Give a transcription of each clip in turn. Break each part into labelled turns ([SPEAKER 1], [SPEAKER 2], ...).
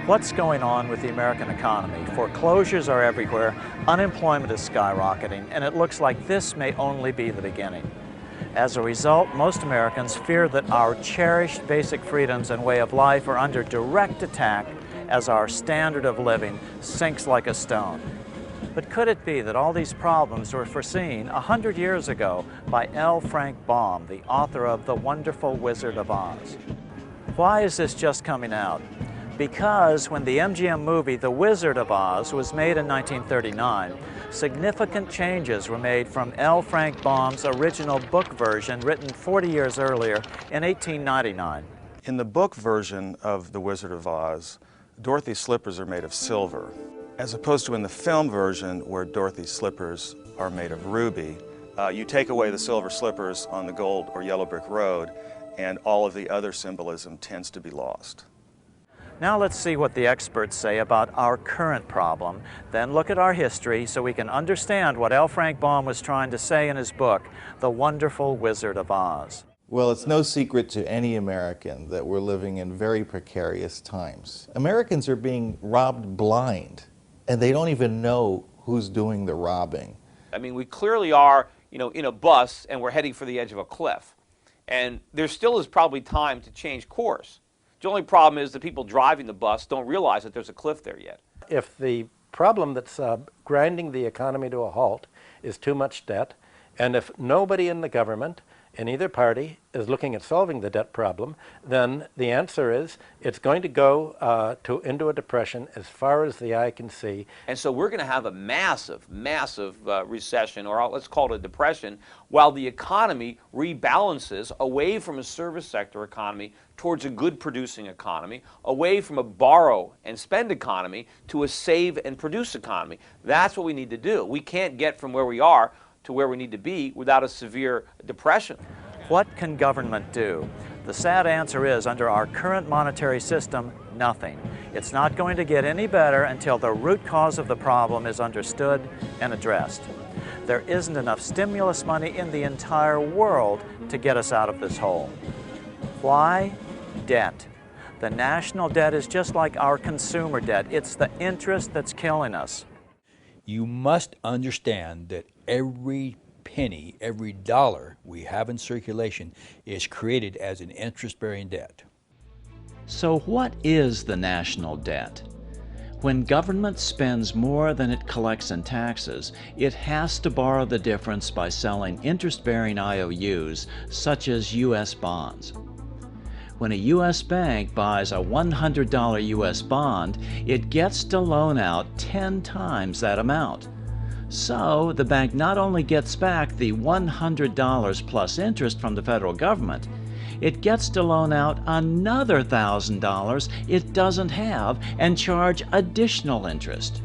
[SPEAKER 1] What's going on with the American economy? Foreclosures are everywhere, unemployment is skyrocketing, and it looks like this may only be the beginning. As a result, most Americans fear that our cherished basic freedoms and way of life are under direct attack as our standard of living sinks like a stone. But could it be that all these problems were foreseen 100 years ago by L. Frank Baum, the author of The Wonderful Wizard of Oz? Why is this just coming out? Because when the MGM movie The Wizard of Oz was made in 1939, significant changes were made from L. Frank Baum's original book version written 40 years earlier in 1899.
[SPEAKER 2] In the book version of The Wizard of Oz, Dorothy's slippers are made of silver, as opposed to in the film version where Dorothy's slippers are made of ruby. You take away the silver slippers on the gold or yellow brick road, and all of the other symbolism tends to be lost.
[SPEAKER 1] Now let's see what the experts say about our current problem, then look at our history so we can understand what L. Frank Baum was trying to say in his book, The Wonderful Wizard of Oz.
[SPEAKER 3] Well, it's no secret to any American that we're living in very precarious times. Americans are being robbed blind, and they don't even know who's doing the robbing.
[SPEAKER 4] I mean, we clearly are, in a bus and we're heading for the edge of a cliff. And there still is probably time to change course. The only problem is the people driving the bus don't realize that there's a cliff there yet.
[SPEAKER 5] If the problem that's grinding the economy to a halt is too much debt, and if nobody in the government, in either party, is looking at solving the debt problem, then the answer is it's going to go into a depression as far as the eye can see.
[SPEAKER 4] And so we're going to have a massive, massive recession, or let's call it a depression, while the economy rebalances away from a service sector economy towards a good producing economy, away from a borrow and spend economy to a save and produce economy. That's what we need to do. We can't get from where we are to where we need to be without a severe depression.
[SPEAKER 1] What can government do? The sad answer is, under our current monetary system, nothing. It's not going to get any better until the root cause of the problem is understood and addressed. There isn't enough stimulus money in the entire world to get us out of this hole. Why? Debt. The national debt is just like our consumer debt. It's the interest that's killing us.
[SPEAKER 6] You must understand that every penny, every dollar we have in circulation is created as an interest-bearing debt.
[SPEAKER 1] So what is the national debt? When government spends more than it collects in taxes, it has to borrow the difference by selling interest-bearing IOUs, such as U.S. bonds. When a U.S. bank buys a $100 U.S. bond, it gets to loan out 10 times that amount. So the bank not only gets back the $100 plus interest from the federal government, it gets to loan out another $1,000 it doesn't have and charge additional interest.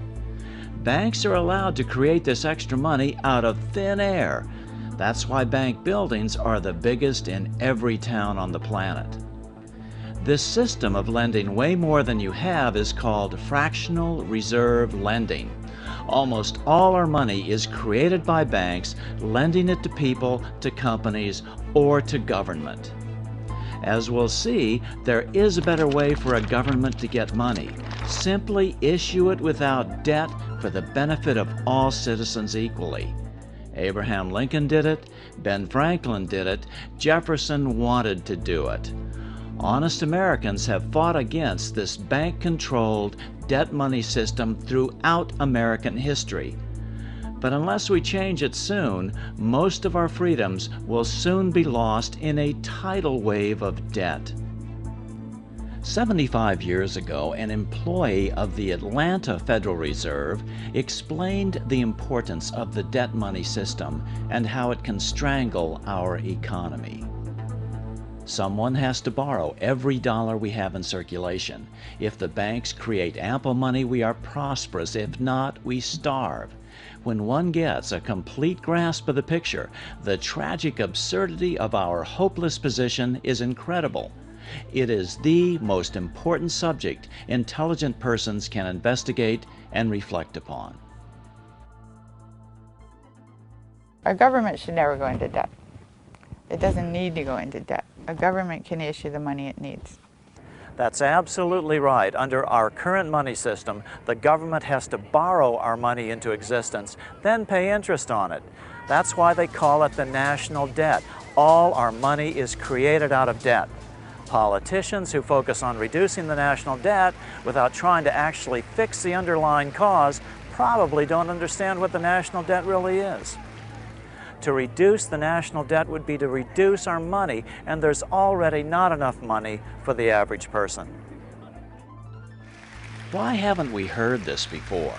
[SPEAKER 1] Banks are allowed to create this extra money out of thin air. That's why bank buildings are the biggest in every town on the planet. This system of lending way more than you have is called fractional reserve lending. Almost all our money is created by banks, lending it to people, to companies, or to government. As we'll see, there is a better way for a government to get money. Simply issue it without debt for the benefit of all citizens equally. Abraham Lincoln did it, Ben Franklin did it, Jefferson wanted to do it. Honest Americans have fought against this bank-controlled debt money system throughout American history. But unless we change it soon, most of our freedoms will soon be lost in a tidal wave of debt. 75 years ago, an employee of the Atlanta Federal Reserve explained the importance of the debt money system and how it can strangle our economy. Someone has to borrow every dollar we have in circulation. If the banks create ample money, we are prosperous. If not, we starve. When one gets a complete grasp of the picture, the tragic absurdity of our hopeless position is incredible. It is the most important subject intelligent persons can investigate and reflect upon.
[SPEAKER 7] Our government should never go into debt. It doesn't need to go into debt. A government can issue the money it needs.
[SPEAKER 1] That's absolutely right. Under our current money system, the government has to borrow our money into existence, then pay interest on it. That's why they call it the national debt. All our money is created out of debt. Politicians who focus on reducing the national debt without trying to actually fix the underlying cause probably don't understand what the national debt really is. To reduce the national debt would be to reduce our money, and there's already not enough money for the average person. Why haven't we heard this before?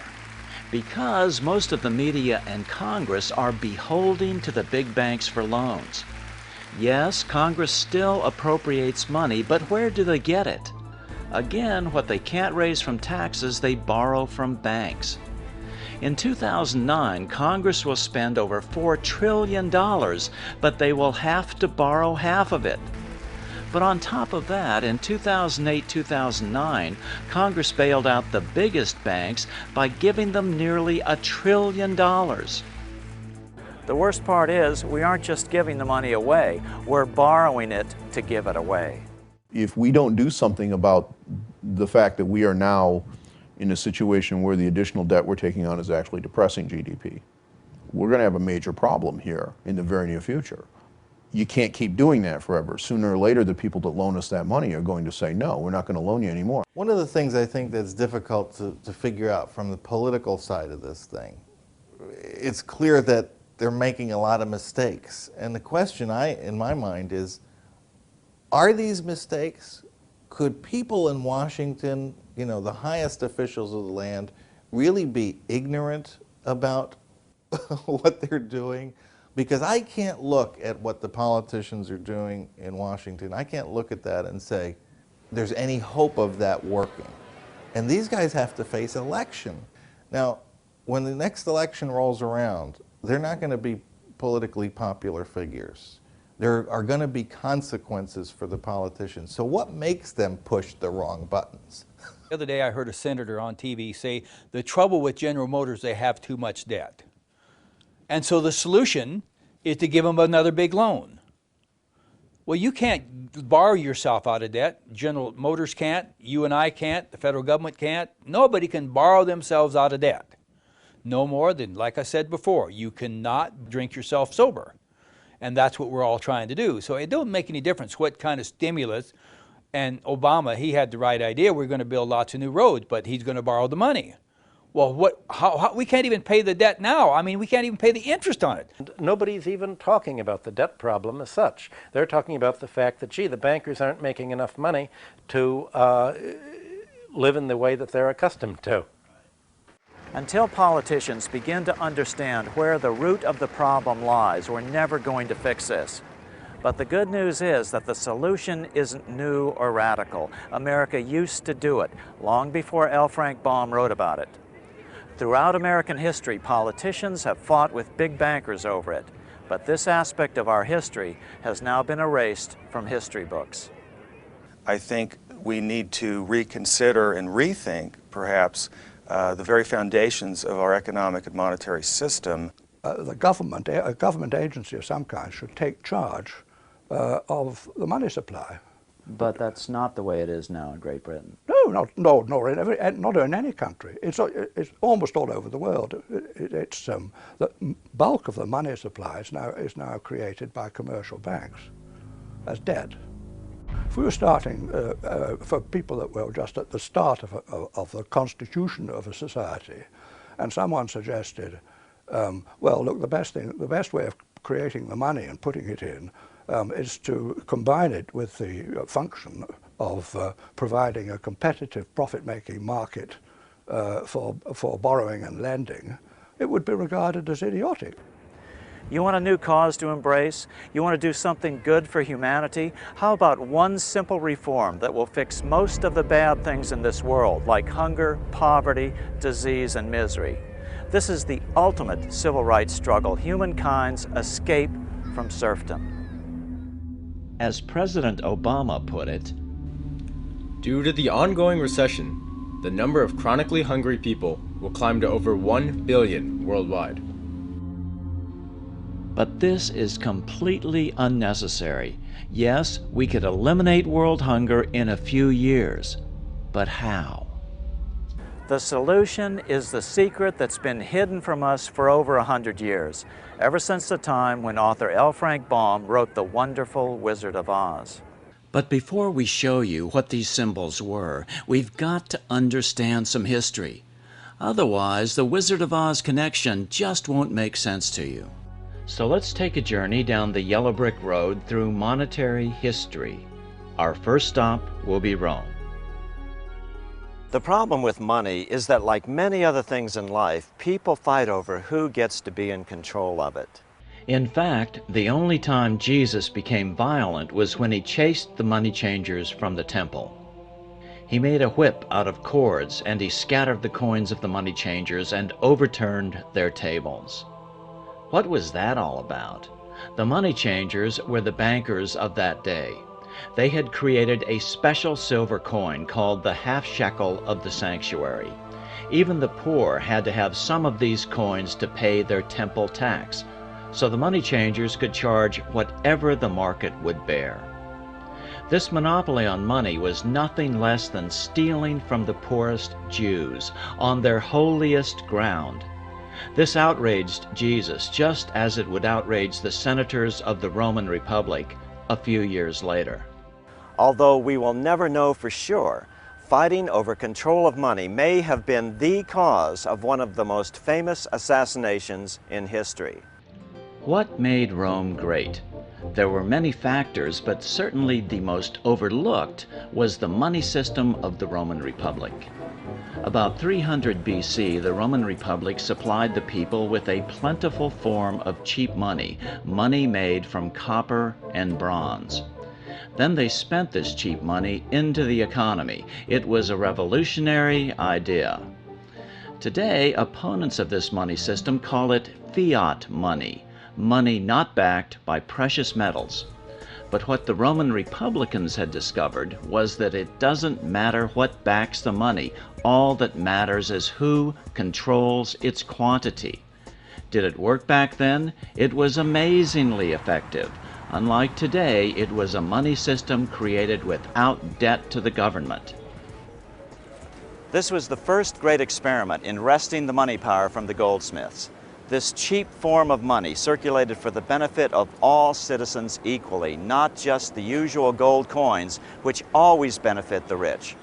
[SPEAKER 1] Because most of the media and Congress are beholden to the big banks for loans. Yes, Congress still appropriates money, but where do they get it? Again, what they can't raise from taxes, they borrow from banks. In 2009, Congress will spend over $4 trillion, but they will have to borrow half of it. But on top of that, in 2008-2009, Congress bailed out the biggest banks by giving them nearly $1 trillion. The worst part is, we aren't just giving the money away, we're borrowing it to give it away.
[SPEAKER 8] If we don't do something about the fact that we are now in a situation where the additional debt we're taking on is actually depressing GDP, we're going to have a major problem here in the very near future. You can't keep doing that forever. Sooner or later, the people that loan us that money are going to say, no, we're not going to loan you anymore.
[SPEAKER 3] One of the things I think that's difficult to figure out from the political side of this thing, it's clear that they're making a lot of mistakes. And the question in my mind is, are these mistakes? Could people in Washington, you know, the highest officials of the land, really be ignorant about what they're doing? Because I can't look at what the politicians are doing in Washington. I can't look at that and say there's any hope of that working. And these guys have to face election. Now, when the next election rolls around, they're not going to be politically popular figures. There are going to be consequences for the politicians. So what makes them push the wrong buttons?
[SPEAKER 6] The other day I heard a senator on TV say, the trouble with General Motors, they have too much debt. And so the solution is to give them another big loan. Well, you can't borrow yourself out of debt. General Motors can't, you and I can't, the federal government can't. Nobody can borrow themselves out of debt. No more than, like I said before, you cannot drink yourself sober. And that's what we're all trying to do. So it don't make any difference what kind of stimulus. And Obama, he had the right idea. We're going to build lots of new roads, but he's going to borrow the money. Well, how we can't even pay the debt now. I mean, we can't even pay the interest on it.
[SPEAKER 5] Nobody's even talking about the debt problem as such. They're talking about the fact that, gee, the bankers aren't making enough money to live in the way that they're accustomed to.
[SPEAKER 1] Until politicians begin to understand where the root of the problem lies, we're never going to fix this. But the good news is that the solution isn't new or radical. America used to do it long before L. Frank Baum wrote about it. Throughout American history, politicians have fought with big bankers over it. But this aspect of our history has now been erased from history books.
[SPEAKER 2] I think we need to reconsider and rethink, perhaps, the very foundations of our economic and monetary system.
[SPEAKER 9] The government, a government agency of some kind, should take charge of the money supply.
[SPEAKER 1] But that's not the way it is not in Great Britain.
[SPEAKER 9] No, not in any country. It's almost all over the world. The bulk of the money supply is now created by commercial banks as debt. If we were starting, for people that were just at the start of the constitution of a society, and someone suggested, well, look, the best way of creating the money and putting it in is to combine it with the function of providing a competitive profit-making market for borrowing and lending, it would be regarded as idiotic.
[SPEAKER 1] You want a new cause to embrace? You want to do something good for humanity? How about one simple reform that will fix most of the bad things in this world, like hunger, poverty, disease, and misery? This is the ultimate civil rights struggle, humankind's escape from serfdom. As President Obama put it,
[SPEAKER 10] due to the ongoing recession, the number of chronically hungry people will climb to over 1 billion worldwide.
[SPEAKER 1] But this is completely unnecessary. Yes, we could eliminate world hunger in a few years, but how? The solution is the secret that's been hidden from us for over 100 years, ever since the time when author L. Frank Baum wrote The Wonderful Wizard of Oz. But before we show you what these symbols were, we've got to understand some history. Otherwise, the Wizard of Oz connection just won't make sense to you. So let's take a journey down the yellow brick road through monetary history. Our first stop will be Rome.
[SPEAKER 11] The problem with money is that, like many other things in life, people fight over who gets to be in control of it.
[SPEAKER 1] In fact, the only time Jesus became violent was when he chased the money changers from the temple. He made a whip out of cords, and he scattered the coins of the money changers and overturned their tables. What was that all about? The money changers were the bankers of that day. They had created a special silver coin called the half shekel of the sanctuary. Even the poor had to have some of these coins to pay their temple tax, so the money changers could charge whatever the market would bear. This monopoly on money was nothing less than stealing from the poorest Jews on their holiest ground. This outraged Jesus just as it would outrage the senators of the Roman Republic a few years later.
[SPEAKER 11] Although we will never know for sure, fighting over control of money may have been the cause of one of the most famous assassinations in history.
[SPEAKER 1] What made Rome great? There were many factors, but certainly the most overlooked was the money system of the Roman Republic. About 300 BC, the Roman Republic supplied the people with a plentiful form of cheap money, money made from copper and bronze. Then they spent this cheap money into the economy. It was a revolutionary idea. Today, opponents of this money system call it fiat money, money not backed by precious metals. But what the Roman Republicans had discovered was that it doesn't matter what backs the money. All that matters is who controls its quantity. Did it work back then? It was amazingly effective. Unlike today, it was a money system created without debt to the government.
[SPEAKER 11] This was the first great experiment in wresting the money power from the goldsmiths. This cheap form of money circulated for the benefit of all citizens equally, not just the usual gold coins, which always benefit the rich.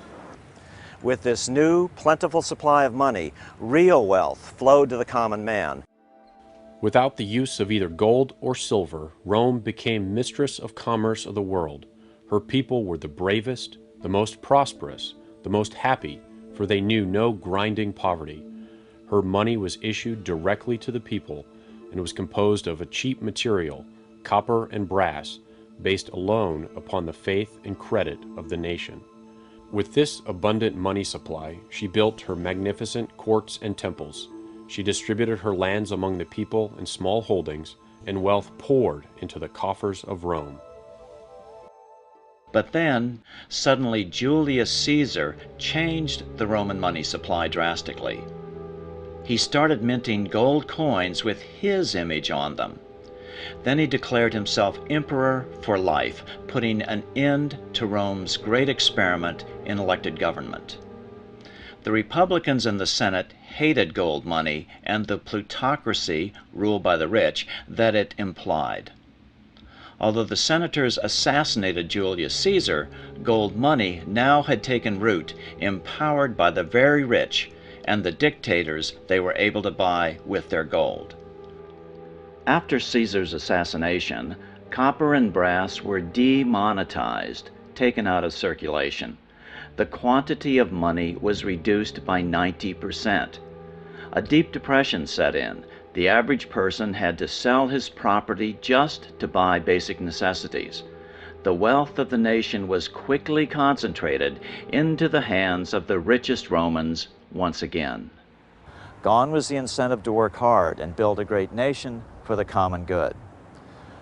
[SPEAKER 11] With this new, plentiful supply of money, real wealth flowed to the common man.
[SPEAKER 12] Without the use of either gold or silver, Rome became mistress of commerce of the world. Her people were the bravest, the most prosperous, the most happy, for they knew no grinding poverty. Her money was issued directly to the people and was composed of a cheap material, copper and brass, based alone upon the faith and credit of the nation. With this abundant money supply, she built her magnificent courts and temples. She distributed her lands among the people in small holdings, and wealth poured into the coffers of Rome.
[SPEAKER 1] But then, suddenly Julius Caesar changed the Roman money supply drastically. He started minting gold coins with his image on them. Then he declared himself emperor for life, putting an end to Rome's great experiment in elected government. The Republicans in the Senate hated gold money and the plutocracy, ruled by the rich, that it implied. Although the senators assassinated Julius Caesar, gold money now had taken root, empowered by the very rich and the dictators they were able to buy with their gold. After Caesar's assassination, copper and brass were demonetized, taken out of circulation. The quantity of money was reduced by 90%. A deep depression set in. The average person had to sell his property just to buy basic necessities. The wealth of the nation was quickly concentrated into the hands of the richest Romans once again.
[SPEAKER 11] Gone was the incentive to work hard and build a great nation for the common good.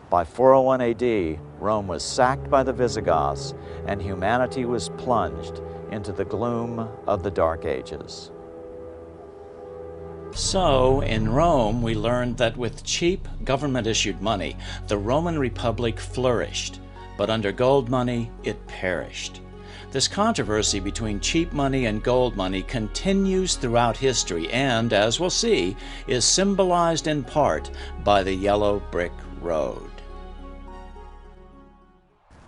[SPEAKER 11] By 401 AD, Rome was sacked by the Visigoths, and humanity was plunged into the gloom of the Dark Ages.
[SPEAKER 1] So, in Rome, we learned that with cheap government-issued money, the Roman Republic flourished. but under gold money it perished. This controversy between cheap money and gold money continues throughout history and, as we'll see, is symbolized in part by the yellow brick road.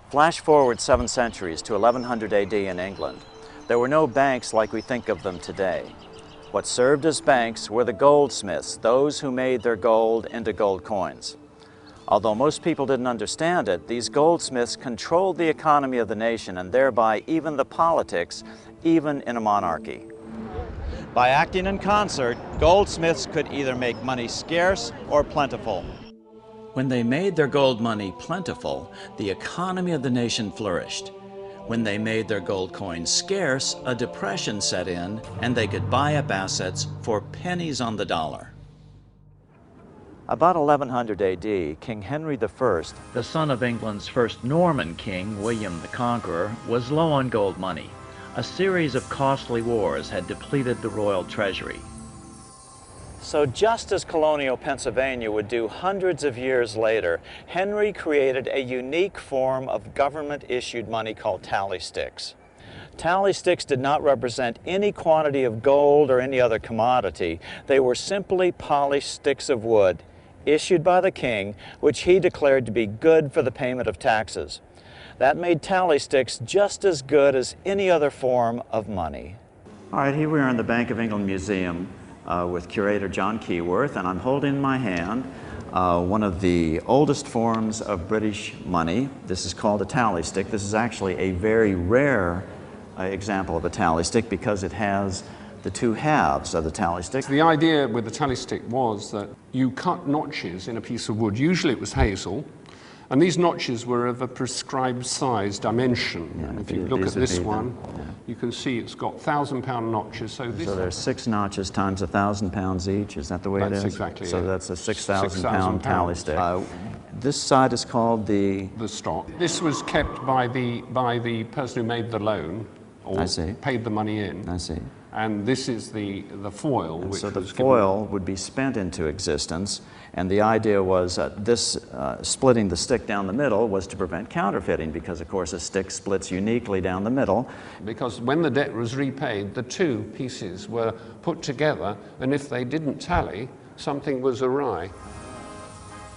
[SPEAKER 11] Flash forward 7 centuries to 1100 AD in England. There were no banks like we think of them today. What served as banks were the goldsmiths, those who made their gold into gold coins. Although most people didn't understand it, these goldsmiths controlled the economy of the nation and thereby even the politics, even in a monarchy. By acting in concert, goldsmiths could either make money scarce or plentiful.
[SPEAKER 1] When they made their gold money plentiful, the economy of the nation flourished. When they made their gold coins scarce, a depression set in and they could buy up assets for pennies on the dollar.
[SPEAKER 11] About 1100 AD, King Henry I,
[SPEAKER 1] the son of England's first Norman king, William the Conqueror, was low on gold money. A series of costly wars had depleted the royal treasury.
[SPEAKER 11] So just as colonial Pennsylvania would do hundreds of years later, Henry created a unique form of government-issued money called tally sticks. Tally sticks did not represent any quantity of gold or any other commodity. They were simply polished sticks of wood issued by the king, which he declared to be good for the payment of taxes. That made tally sticks just as good as any other form of money.
[SPEAKER 1] All right, here we are in the Bank of England Museum with curator John Keyworth, and I'm holding in my hand one of the oldest forms of British money. This is called a tally stick. This is actually a very rare example of a tally stick because it has the two halves of the tally stick.
[SPEAKER 12] The idea with the tally stick was that you cut notches in a piece of wood. Usually it was hazel, and these notches were of a prescribed size dimension.
[SPEAKER 1] Yeah,
[SPEAKER 12] and if you look at this one, you can see it's got 1,000-pound notches. So
[SPEAKER 1] there's 6 notches times 1,000 pounds each. Is that the way it is?
[SPEAKER 12] That's exactly it.
[SPEAKER 1] So that's a 6,000-pound
[SPEAKER 12] 6,000
[SPEAKER 1] tally stick. This side is called the
[SPEAKER 12] stock. This was kept by the person who made the loan, or paid the money in.
[SPEAKER 1] I see.
[SPEAKER 12] And this is the foil.
[SPEAKER 1] And
[SPEAKER 12] which
[SPEAKER 1] so the
[SPEAKER 12] was
[SPEAKER 1] foil would be spent into existence, and the idea was this splitting the stick down the middle was to prevent counterfeiting, because of course a stick splits uniquely down the middle.
[SPEAKER 12] Because when the debt was repaid, the two pieces were put together, and if they didn't tally, something was awry.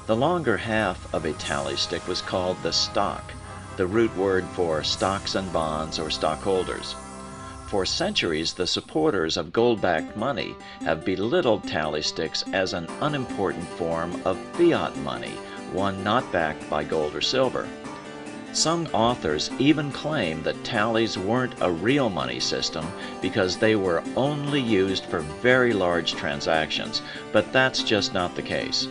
[SPEAKER 1] The longer half of a tally stick was called the stock, the root word for stocks and bonds or stockholders. For centuries, the supporters of gold-backed money have belittled tally sticks as an unimportant form of fiat money, one not backed by gold or silver. Some authors even claim that tallies weren't a real money system because they were only used for very large transactions, but that's just not the case.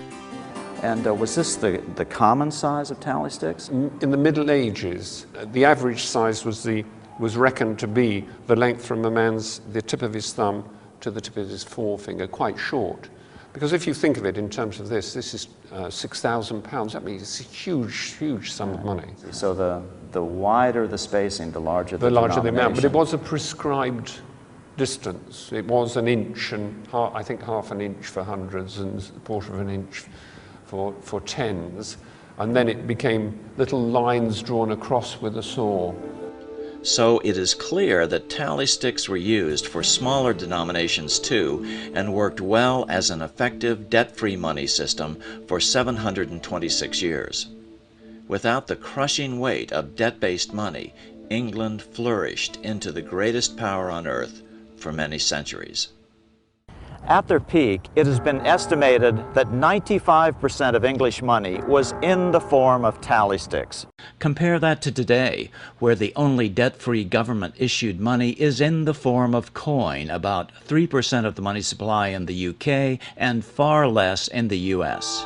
[SPEAKER 11] And was this the common size of tally sticks?
[SPEAKER 12] In the Middle Ages, the average size was reckoned to be the length from the tip of his thumb to the tip of his forefinger, quite short. Because if you think of it in terms of this is 6,000 pounds. That means it's a huge, huge sum of money.
[SPEAKER 11] So the wider the spacing, the larger the
[SPEAKER 12] larger the amount. But it was a prescribed distance. It was an inch and I think half an inch for hundreds and a quarter of an inch for tens. And then it became little lines drawn across with a saw.
[SPEAKER 1] So it is clear that tally sticks were used for smaller denominations too, and worked well as an effective debt-free money system for 726 years. Without the crushing weight of debt-based money, England flourished into the greatest power on earth for many centuries.
[SPEAKER 11] At their peak, it has been estimated that 95% of English money was in the form of tally sticks.
[SPEAKER 1] Compare that to today, where the only debt-free government-issued money is in the form of coin, about 3% of the money supply in the UK and far less in the US.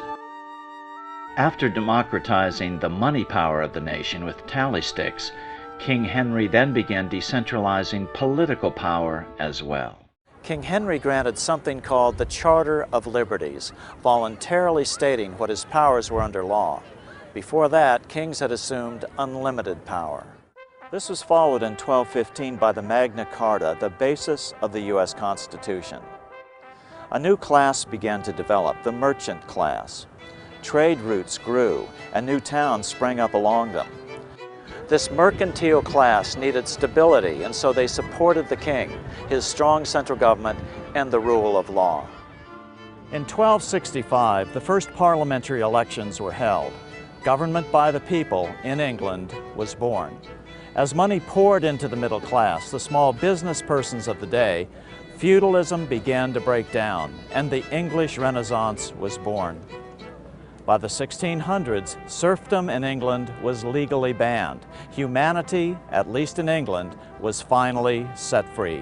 [SPEAKER 1] After democratizing the money power of the nation with tally sticks, King Henry then began decentralizing political power as well.
[SPEAKER 11] King Henry granted something called the Charter of Liberties, voluntarily stating what his powers were under law. Before that, kings had assumed unlimited power. This was followed in 1215 by the Magna Carta, the basis of the U.S. Constitution. A new class began to develop, the merchant class. Trade routes grew, and new towns sprang up along them. This mercantile class needed stability, and so they supported the king, his strong central government, and the rule of law. In 1265, the first parliamentary elections were held. Government by the people in England was born. As money poured into the middle class, the small business persons of the day, feudalism began to break down, and the English Renaissance was born. By the 1600s, serfdom in England was legally banned. Humanity, at least in England, was finally set free.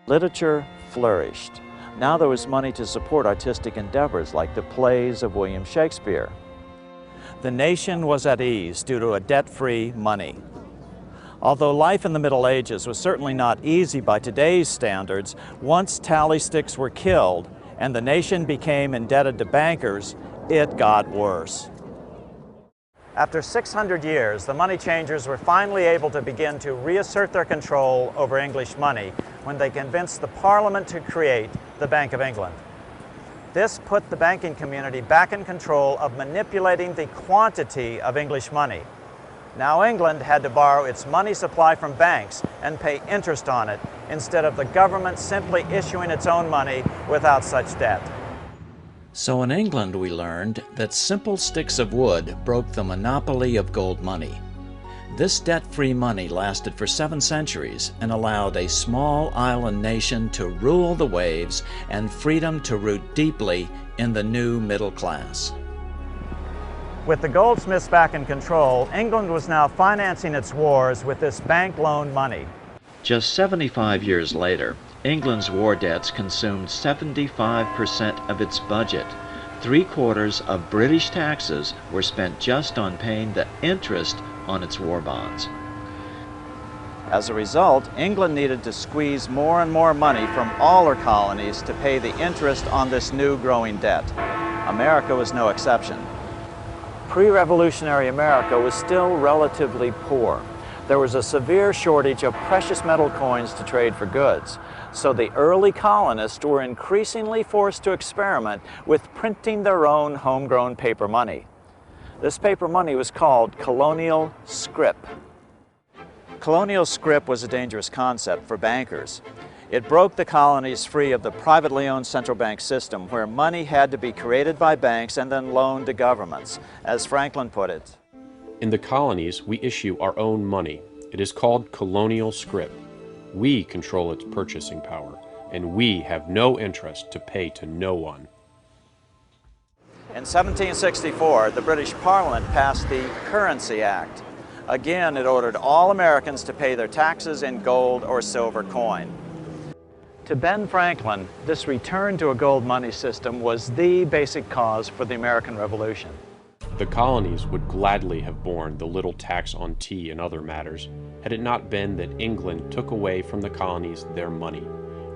[SPEAKER 11] Literature flourished. Now there was money to support artistic endeavors like the plays of William Shakespeare. The nation was at ease due to a debt-free money. Although life in the Middle Ages was certainly not easy by today's standards, once tally sticks were killed and the nation became indebted to bankers, it got worse. After 600 years, the money changers were finally able to begin to reassert their control over English money when they convinced the Parliament to create the Bank of England. This put the banking community back in control of manipulating the quantity of English money. Now England had to borrow its money supply from banks and pay interest on it, instead of the government simply issuing its own money without such debt.
[SPEAKER 1] So in England we learned that simple sticks of wood broke the monopoly of gold money. This debt-free money lasted for 7 centuries and allowed a small island nation to rule the waves and freedom to root deeply in the new middle class.
[SPEAKER 11] With the goldsmiths back in control, England was now financing its wars with this bank loan money.
[SPEAKER 1] Just 75 years later, England's war debts consumed 75% of its budget. 3/4 of British taxes were spent just on paying the interest on its war bonds.
[SPEAKER 11] As a result, England needed to squeeze more and more money from all her colonies to pay the interest on this new growing debt. America was no exception. Pre-revolutionary America was still relatively poor. There was a severe shortage of precious metal coins to trade for goods, so the early colonists were increasingly forced to experiment with printing their own homegrown paper money. This paper money was called colonial scrip. Colonial scrip was a dangerous concept for bankers. It broke the colonies free of the privately owned central bank system, where money had to be created by banks and then loaned to governments. As Franklin put it,
[SPEAKER 12] In the colonies, we issue our own money. It is called colonial scrip. We control its purchasing power, and we have no interest to pay to no one.
[SPEAKER 11] in 1764, the British Parliament passed the Currency Act. Again, it ordered all Americans to pay their taxes in gold or silver coin. To Ben Franklin, this return to a gold money system was the basic cause for the American Revolution.
[SPEAKER 12] The colonies would gladly have borne the little tax on tea and other matters, had it not been that England took away from the colonies their money,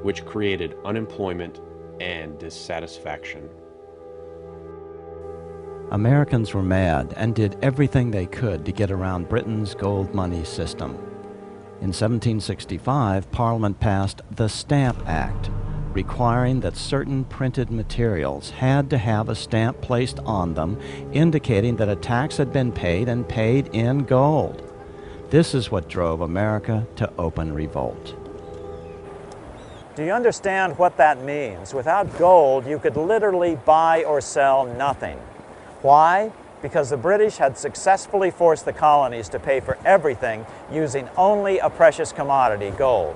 [SPEAKER 12] which created unemployment and dissatisfaction.
[SPEAKER 1] Americans were mad and did everything they could to get around Britain's gold money system. In 1765, Parliament passed the Stamp Act, requiring that certain printed materials had to have a stamp placed on them indicating that a tax had been paid and paid in gold. This is what drove America to open revolt.
[SPEAKER 11] Do you understand what that means? Without gold, you could literally buy or sell nothing. Why? Because the British had successfully forced the colonies to pay for everything using only a precious commodity, gold.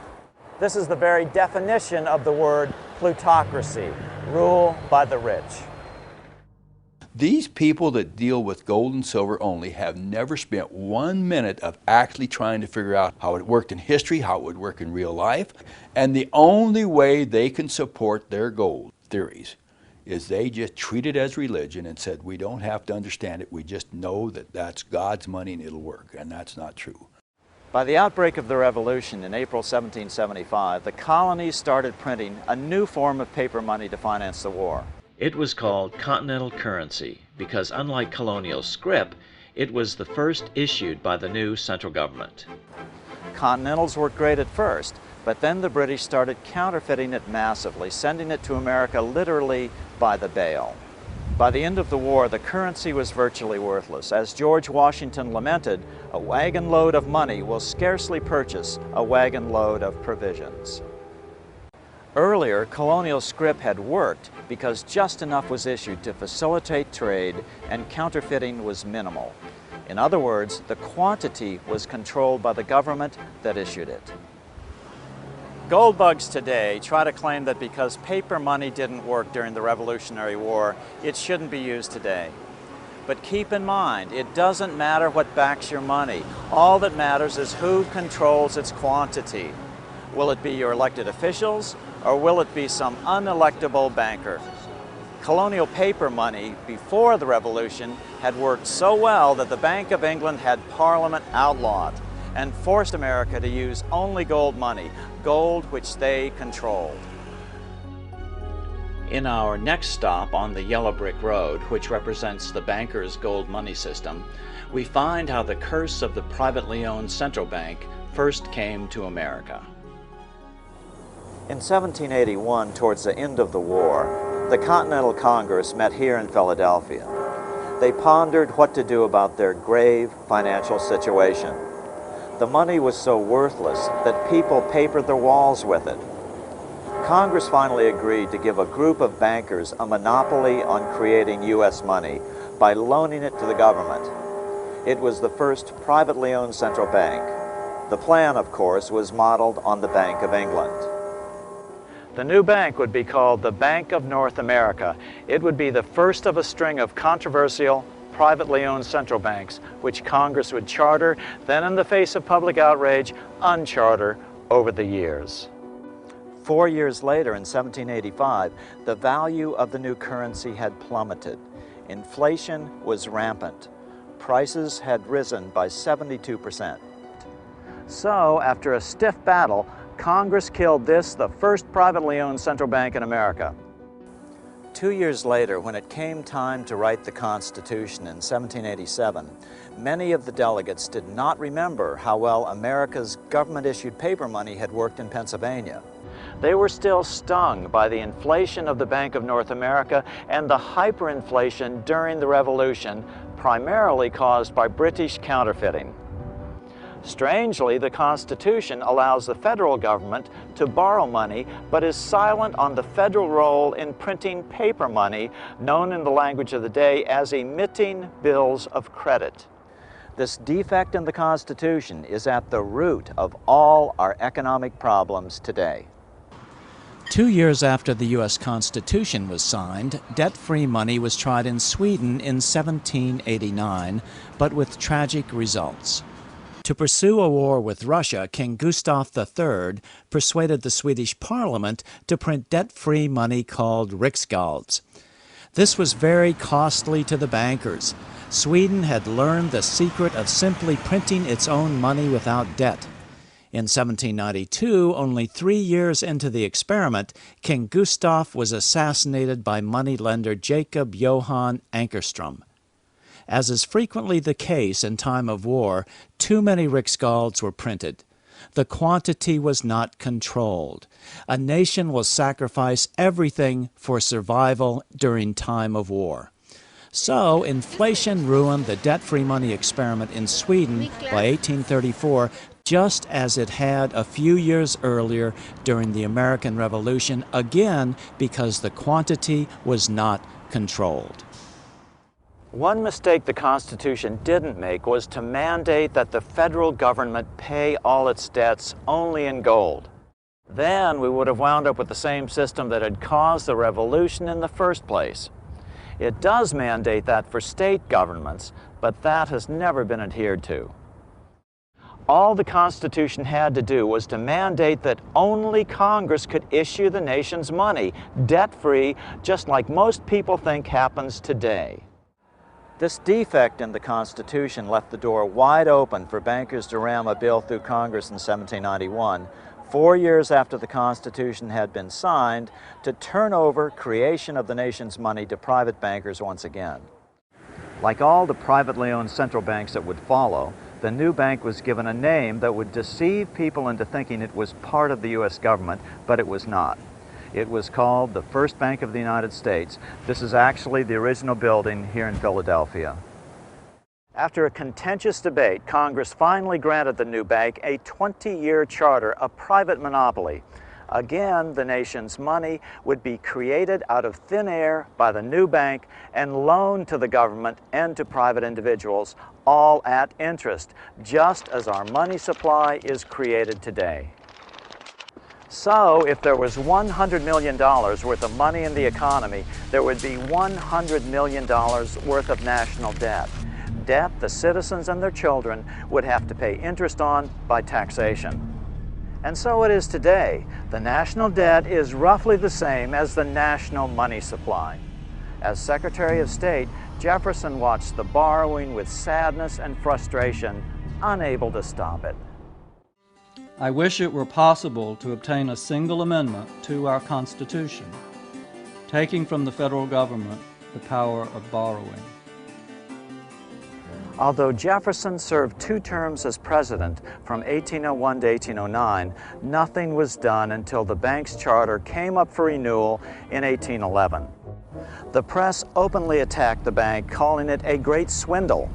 [SPEAKER 11] This is the very definition of the word plutocracy, rule by the rich.
[SPEAKER 6] These people that deal with gold and silver only have never spent 1 minute of actually trying to figure out how it worked in history, how it would work in real life, and the only way they can support their gold theories is they just treat it as religion and said, we don't have to understand it, we just know that that's God's money and it'll work, and that's not true.
[SPEAKER 11] By the outbreak of the Revolution in April 1775, the colonies started printing a new form of paper money to finance the war.
[SPEAKER 1] It was called continental currency because, unlike colonial scrip, it was the first issued by the new central government.
[SPEAKER 11] Continentals worked great at first, but then the British started counterfeiting it massively, sending it to America literally by the bale. By the end of the war, the currency was virtually worthless. As George Washington lamented, a wagon load of money will scarcely purchase a wagon load of provisions. Earlier, colonial scrip had worked because just enough was issued to facilitate trade and counterfeiting was minimal. In other words, the quantity was controlled by the government that issued it. Gold bugs today try to claim that because paper money didn't work during the Revolutionary War, it shouldn't be used today. But keep in mind, it doesn't matter what backs your money. All that matters is who controls its quantity. Will it be your elected officials, or will it be some unelectable banker? Colonial paper money before the Revolution had worked so well that the Bank of England had Parliament outlawed and forced America to use only gold money, gold which they controlled. In our next stop on the Yellow Brick Road, which represents the banker's gold money system, we find how the curse of the privately owned central bank first came to America. In 1781, towards the end of the war, the Continental Congress met here in Philadelphia. They pondered what to do about their grave financial situation. The money was so worthless that people papered their walls with it. Congress finally agreed to give a group of bankers a monopoly on creating U.S. money by loaning it to the government. It was the first privately owned central bank. The plan, of course, was modeled on the Bank of England. The new bank would be called the Bank of North America. It would be the first of a string of controversial, privately owned central banks, which Congress would charter, then in the face of public outrage, uncharter over the years. 4 years later, in 1785, the value of the new currency had plummeted. Inflation was rampant. Prices had risen by 72%. So, after a stiff battle, Congress killed this, the first privately owned central bank in America. 2 years later, when it came time to write the Constitution in 1787, many of the delegates did not remember how well America's government-issued paper money had worked in Pennsylvania. They were still stung by the inflation of the Bank of North America and the hyperinflation during the Revolution, primarily caused by British counterfeiting. Strangely, the Constitution allows the federal government to borrow money, but is silent on the federal role in printing paper money, known in the language of the day as emitting bills of credit. This defect in the Constitution is at the root of all our economic problems today.
[SPEAKER 1] 2 years after the U.S. Constitution was signed, debt-free money was tried in Sweden in 1789, but with tragic results. To pursue a war with Russia, King Gustav III persuaded the Swedish Parliament to print debt-free money called riksgälds. This was very costly to the bankers. Sweden had learned the secret of simply printing its own money without debt. In 1792, only 3 years into the experiment, King Gustav was assassinated by moneylender Jacob Johan Ankerström. As is frequently the case in time of war, too many riksgälds were printed. The quantity was not controlled. A nation will sacrifice everything for survival during time of war. So, inflation ruined the debt-free money experiment in Sweden by 1834, just as it had a few years earlier during the American Revolution, again because the quantity was not controlled.
[SPEAKER 11] One mistake the Constitution didn't make was to mandate that the federal government pay all its debts only in gold. Then we would have wound up with the same system that had caused the revolution in the first place. It does mandate that for state governments, but that has never been adhered to. All the Constitution had to do was to mandate that only Congress could issue the nation's money, debt-free, just like most people think happens today. This defect in the Constitution left the door wide open for bankers to ram a bill through Congress in 1791, 4 years after the Constitution had been signed, to turn over creation of the nation's money to private bankers once again. Like all the privately owned central banks that would follow, the new bank was given a name that would deceive people into thinking it was part of the U.S. government, but it was not. It was called the First Bank of the United States. This is actually the original building here in Philadelphia. After a contentious debate, Congress finally granted the new bank a 20-year charter, a private monopoly. Again, the nation's money would be created out of thin air by the new bank and loaned to the government and to private individuals, all at interest, just as our money supply is created today. So, if there was $100 million worth of money in the economy, there would be $100 million worth of national debt. Debt the citizens and their children would have to pay interest on by taxation. And so it is today. The national debt is roughly the same as the national money supply. As Secretary of State, Jefferson watched the borrowing with sadness and frustration, unable to stop it.
[SPEAKER 13] I wish it were possible to obtain a single amendment to our Constitution, taking from the federal government the power of borrowing.
[SPEAKER 11] Although Jefferson served 2 terms as president from 1801 to 1809, nothing was done until the bank's charter came up for renewal in 1811. The press openly attacked the bank, calling it a great swindle.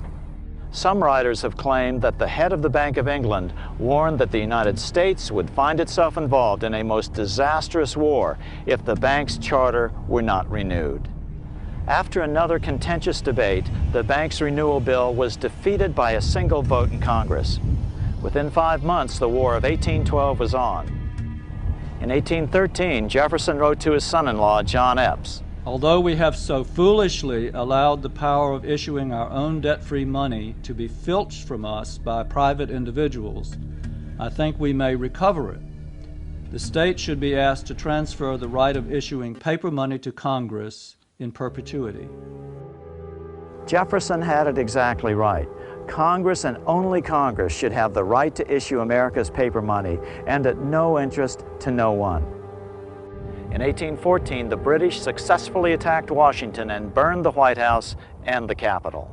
[SPEAKER 11] Some writers have claimed that the head of the Bank of England warned that the United States would find itself involved in a most disastrous war if the bank's charter were not renewed. After another contentious debate, the bank's renewal bill was defeated by a single vote in Congress. Within 5 months, the War of 1812 was on. In 1813, Jefferson wrote to his son-in-law, John Epps,
[SPEAKER 13] Although we have so foolishly allowed the power of issuing our own debt-free money to be filched from us by private individuals, I think we may recover it. The state should be asked to transfer the right of issuing paper money to Congress in perpetuity.
[SPEAKER 11] Jefferson had it exactly right. Congress and only Congress should have the right to issue America's paper money, and at no interest to no one. In 1814, the British successfully attacked Washington and burned the White House and the Capitol.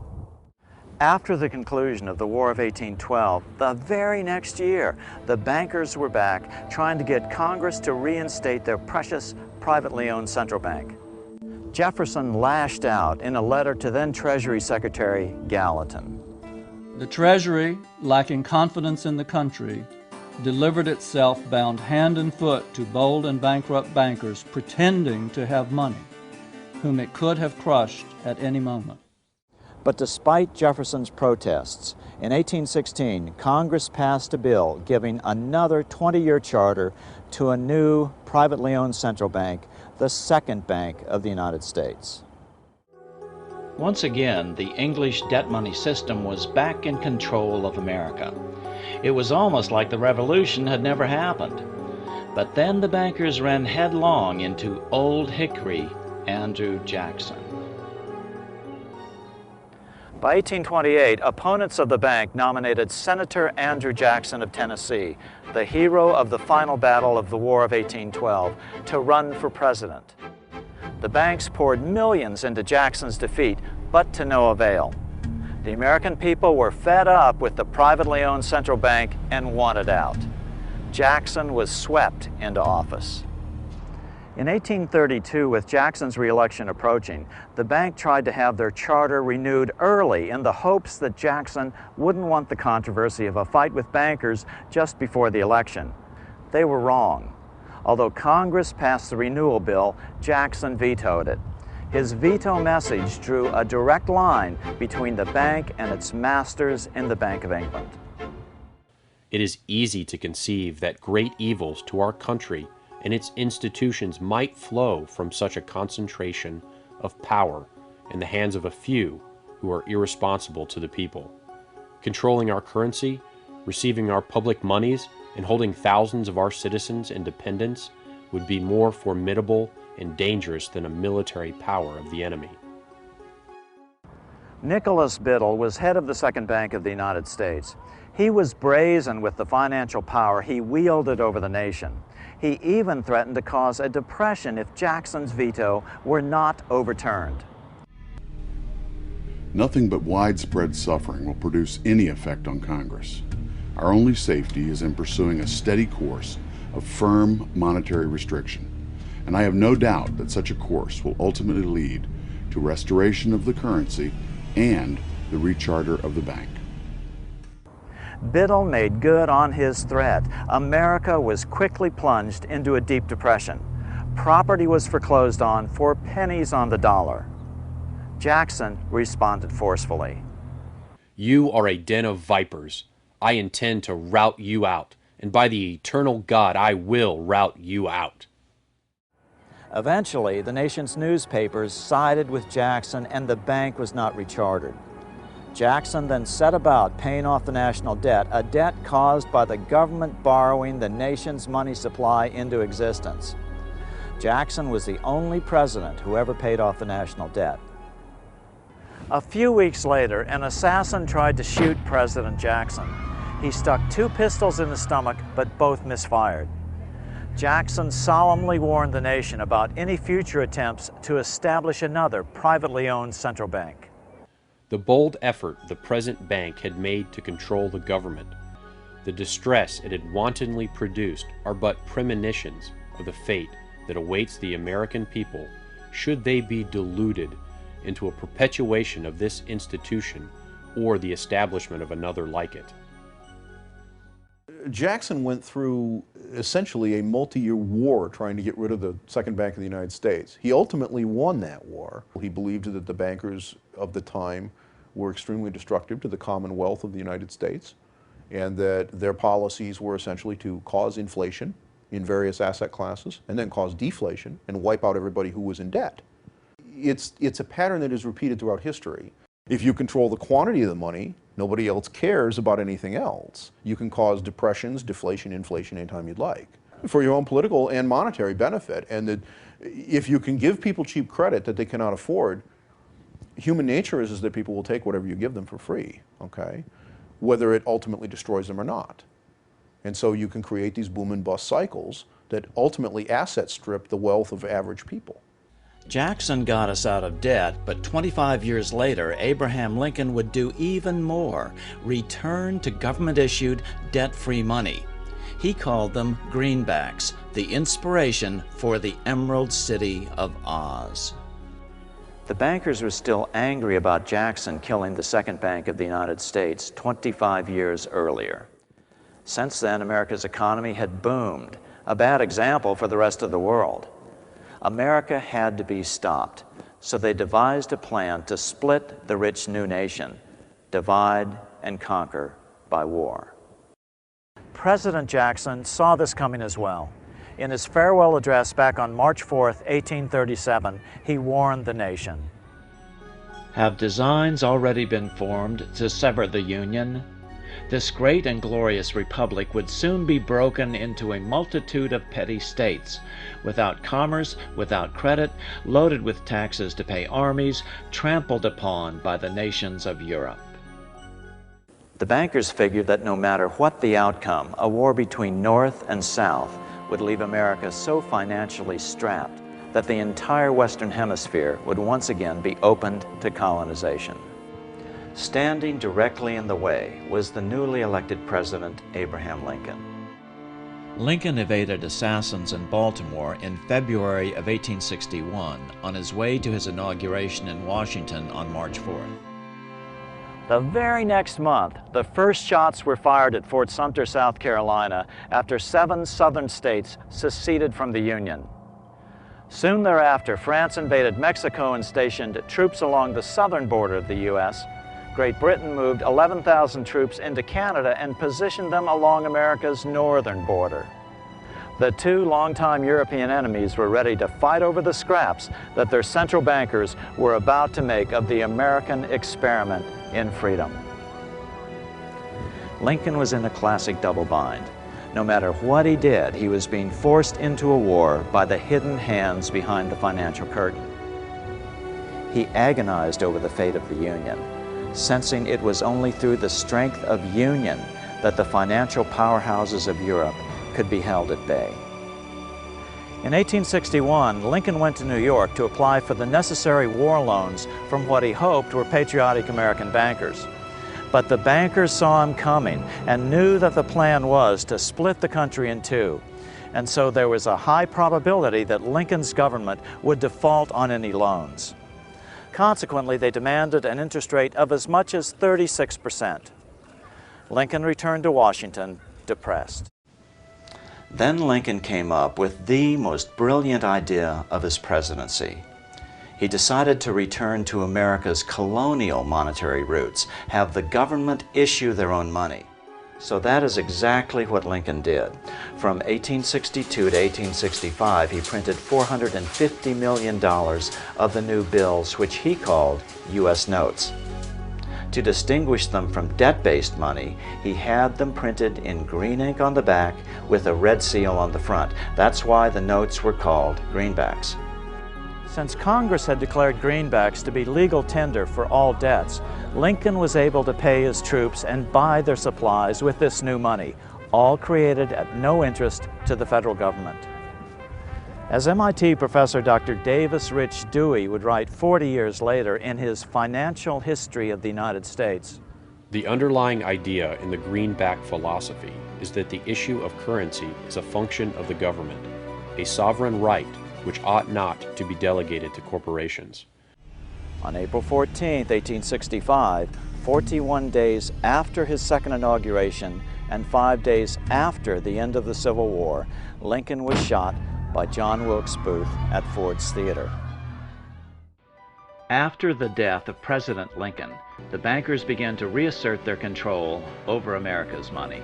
[SPEAKER 11] After the conclusion of the War of 1812, the very next year, the bankers were back trying to get Congress to reinstate their precious privately owned central bank. Jefferson lashed out in a letter to then Treasury Secretary Gallatin.
[SPEAKER 13] The Treasury, lacking confidence in the country, delivered itself bound hand and foot to bold and bankrupt bankers pretending to have money, whom it could have crushed at any moment.
[SPEAKER 11] But despite Jefferson's protests, in 1816, Congress passed a bill giving another 20-year charter to a new privately owned central bank, the second bank of the United States.
[SPEAKER 1] Once again, the English debt money system was back in control of America. It was almost like the Revolution had never happened. But then the bankers ran headlong into Old Hickory Andrew Jackson.
[SPEAKER 11] By 1828, opponents of the bank nominated Senator Andrew Jackson of Tennessee, the hero of the final battle of the War of 1812, to run for president. The banks poured millions into Jackson's defeat, but to no avail. The American people were fed up with the privately owned central bank and wanted out. Jackson was swept into office. In 1832, with Jackson's re-election approaching, the bank tried to have their charter renewed early in the hopes that Jackson wouldn't want the controversy of a fight with bankers just before the election. They were wrong. Although Congress passed the renewal bill, Jackson vetoed it. His veto message drew a direct line between the bank and its masters in the Bank of England.
[SPEAKER 12] It is easy to conceive that great evils to our country and its institutions might flow from such a concentration of power in the hands of a few who are irresponsible to the people. Controlling our currency, receiving our public monies, and holding thousands of our citizens in dependence would be more formidable and dangerous than a military power of the enemy.
[SPEAKER 11] Nicholas Biddle was head of the Second Bank of the United States. He was brazen with the financial power he wielded over the nation. He even threatened to cause a depression if Jackson's veto were not overturned.
[SPEAKER 14] Nothing but widespread suffering will produce any effect on Congress. Our only safety is in pursuing a steady course of firm monetary restriction. and I have no doubt that such a course will ultimately lead to restoration of the currency and the recharter of the bank.
[SPEAKER 11] Biddle made good on his threat. America was quickly plunged into a deep depression. Property was foreclosed on for pennies on the dollar. Jackson responded forcefully.
[SPEAKER 12] You are a den of vipers. I intend to rout you out, and by the eternal God, I will rout you out.
[SPEAKER 11] Eventually, the nation's newspapers sided with Jackson and the bank was not rechartered. Jackson then set about paying off the national debt, a debt caused by the government borrowing the nation's money supply into existence. Jackson was the only president who ever paid off the national debt. A few weeks later, an assassin tried to shoot President Jackson. He stuck 2 pistols in his stomach, but both misfired. Jackson solemnly warned the nation about any future attempts to establish another privately owned central bank.
[SPEAKER 12] The bold effort the present bank had made to control the government, the distress it had wantonly produced, are but premonitions of the fate that awaits the American people should they be deluded into a perpetuation of this institution or the establishment of another like it.
[SPEAKER 8] Jackson went through essentially a multi-year war trying to get rid of the Second Bank of the United States. He ultimately won that war. He believed that the bankers of the time were extremely destructive to the commonwealth of the United States, and that their policies were essentially to cause inflation in various asset classes and then cause deflation and wipe out everybody who was in debt. It's a pattern that is repeated throughout history. If you control the quantity of the money, nobody else cares about anything else. You can cause depressions, deflation, inflation anytime you'd like for your own political and monetary benefit. And that if you can give people cheap credit that they cannot afford, human nature is that people will take whatever you give them for free, okay? Whether it ultimately destroys them or not. And so you can create these boom and bust cycles that ultimately asset strip the wealth of average people.
[SPEAKER 1] Jackson got us out of debt, but 25 years later, Abraham Lincoln would do even more, return to government-issued, debt-free money. He called them greenbacks, the inspiration for the Emerald City of Oz. The bankers were still angry about Jackson killing the Second Bank of the United States 25 years earlier. Since then, America's economy had boomed, a bad example for the rest of the world. America had to be stopped, so they devised a plan to split the rich new nation, divide and conquer by war. President Jackson saw this coming as well. In his farewell address back on March 4, 1837, he warned the nation. Have designs already been formed to sever the Union? This great and glorious republic would soon be broken into a multitude of petty states, without commerce, without credit, loaded with taxes to pay armies, trampled upon by the nations of Europe. The bankers figured that no matter what the outcome, a war between North and South would leave America so financially strapped that the entire Western Hemisphere would once again be opened to colonization. Standing directly in the way was the newly elected President Abraham Lincoln. Lincoln evaded assassins in Baltimore in February of 1861 on his way to his inauguration in Washington on March 4th. The very next month, the first shots were fired at Fort Sumter, South Carolina, after 7 southern states seceded from the Union. Soon thereafter, France invaded Mexico and stationed troops along the southern border of the U.S. Great Britain moved 11,000 troops into Canada and positioned them along America's northern border. The 2 longtime European enemies were ready to fight over the scraps that their central bankers were about to make of the American experiment in freedom. Lincoln was in a classic double bind. No matter what he did, he was being forced into a war by the hidden hands behind the financial curtain. He agonized over the fate of the Union, sensing it was only through the strength of union that the financial powerhouses of Europe could be held at bay. In 1861, Lincoln went to New York to apply for the necessary war loans from what he hoped were patriotic American bankers. But the bankers saw him coming and knew that the plan was to split the country in 2.
[SPEAKER 11] and so there was a high probability that Lincoln's government would default on any loans. Consequently, they demanded an interest rate of as much as 36%. Lincoln returned to Washington depressed. Then Lincoln came up with the most brilliant idea of his presidency. He decided to return to America's colonial monetary roots, have the government issue their own money. So that is exactly what Lincoln did. From 1862 to 1865, he printed $450 million of the new bills, which he called U.S. notes. To distinguish them from debt-based money, he had them printed in green ink on the back with a red seal on the front. That's why the notes were called greenbacks. Since Congress had declared greenbacks to be legal tender for all debts, Lincoln was able to pay his troops and buy their supplies with this new money, all created at no interest to the federal government. As MIT professor Dr. Davis Rich Dewey would write 40 years later in his Financial History of the United States,
[SPEAKER 12] the underlying idea in the greenback philosophy is that the issue of currency is a function of the government, a sovereign right which ought not to be delegated to corporations.
[SPEAKER 11] On April 14, 1865, 41 days after his second inauguration and 5 days after the end of the Civil War, Lincoln was shot by John Wilkes Booth at Ford's Theater. After the death of President Lincoln, the bankers began to reassert their control over America's money.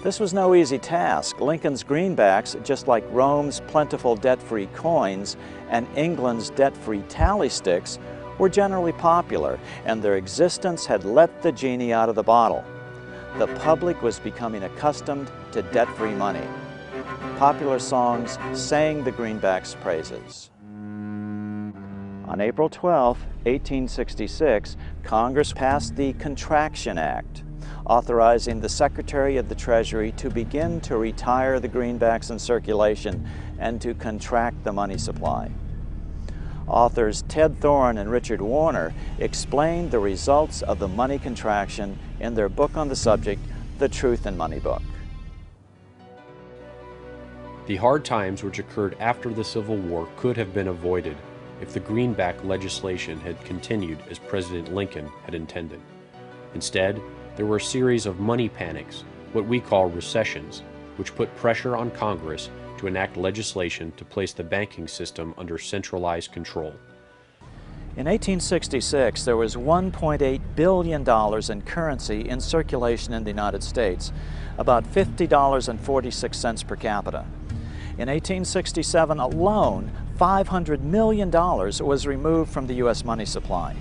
[SPEAKER 11] This was no easy task. Lincoln's greenbacks, just like Rome's plentiful debt-free coins and England's debt-free tally sticks, were generally popular, and their existence had let the genie out of the bottle. The public was becoming accustomed to debt-free money. Popular songs sang the greenbacks' praises. On April 12, 1866, Congress passed the Contraction Act, authorizing the Secretary of the Treasury to begin to retire the greenbacks in circulation and to contract the money supply. Authors Ted Thorne and Richard Warner explained the results of the money contraction in their book on the subject, The Truth in Money Book.
[SPEAKER 12] The hard times which occurred after the Civil War could have been avoided if the greenback legislation had continued as President Lincoln had intended. Instead, there were a series of money panics, what we call recessions, which put pressure on Congress to enact legislation to place the banking system under centralized control.
[SPEAKER 11] In 1866, there was $1.8 billion in currency in circulation in the United States, about $50.46 per capita. In 1867 alone, $500 million was removed from the U.S. money supply.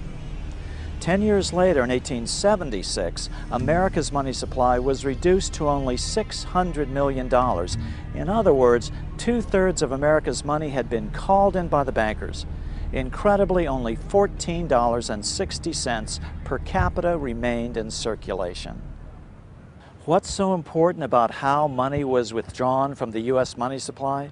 [SPEAKER 11] 10 years later, in 1876, America's money supply was reduced to only $600 million. In other words, 2/3 of America's money had been called in by the bankers. Incredibly, only $14.60 per capita remained in circulation. What's so important about how money was withdrawn from the U.S. money supply?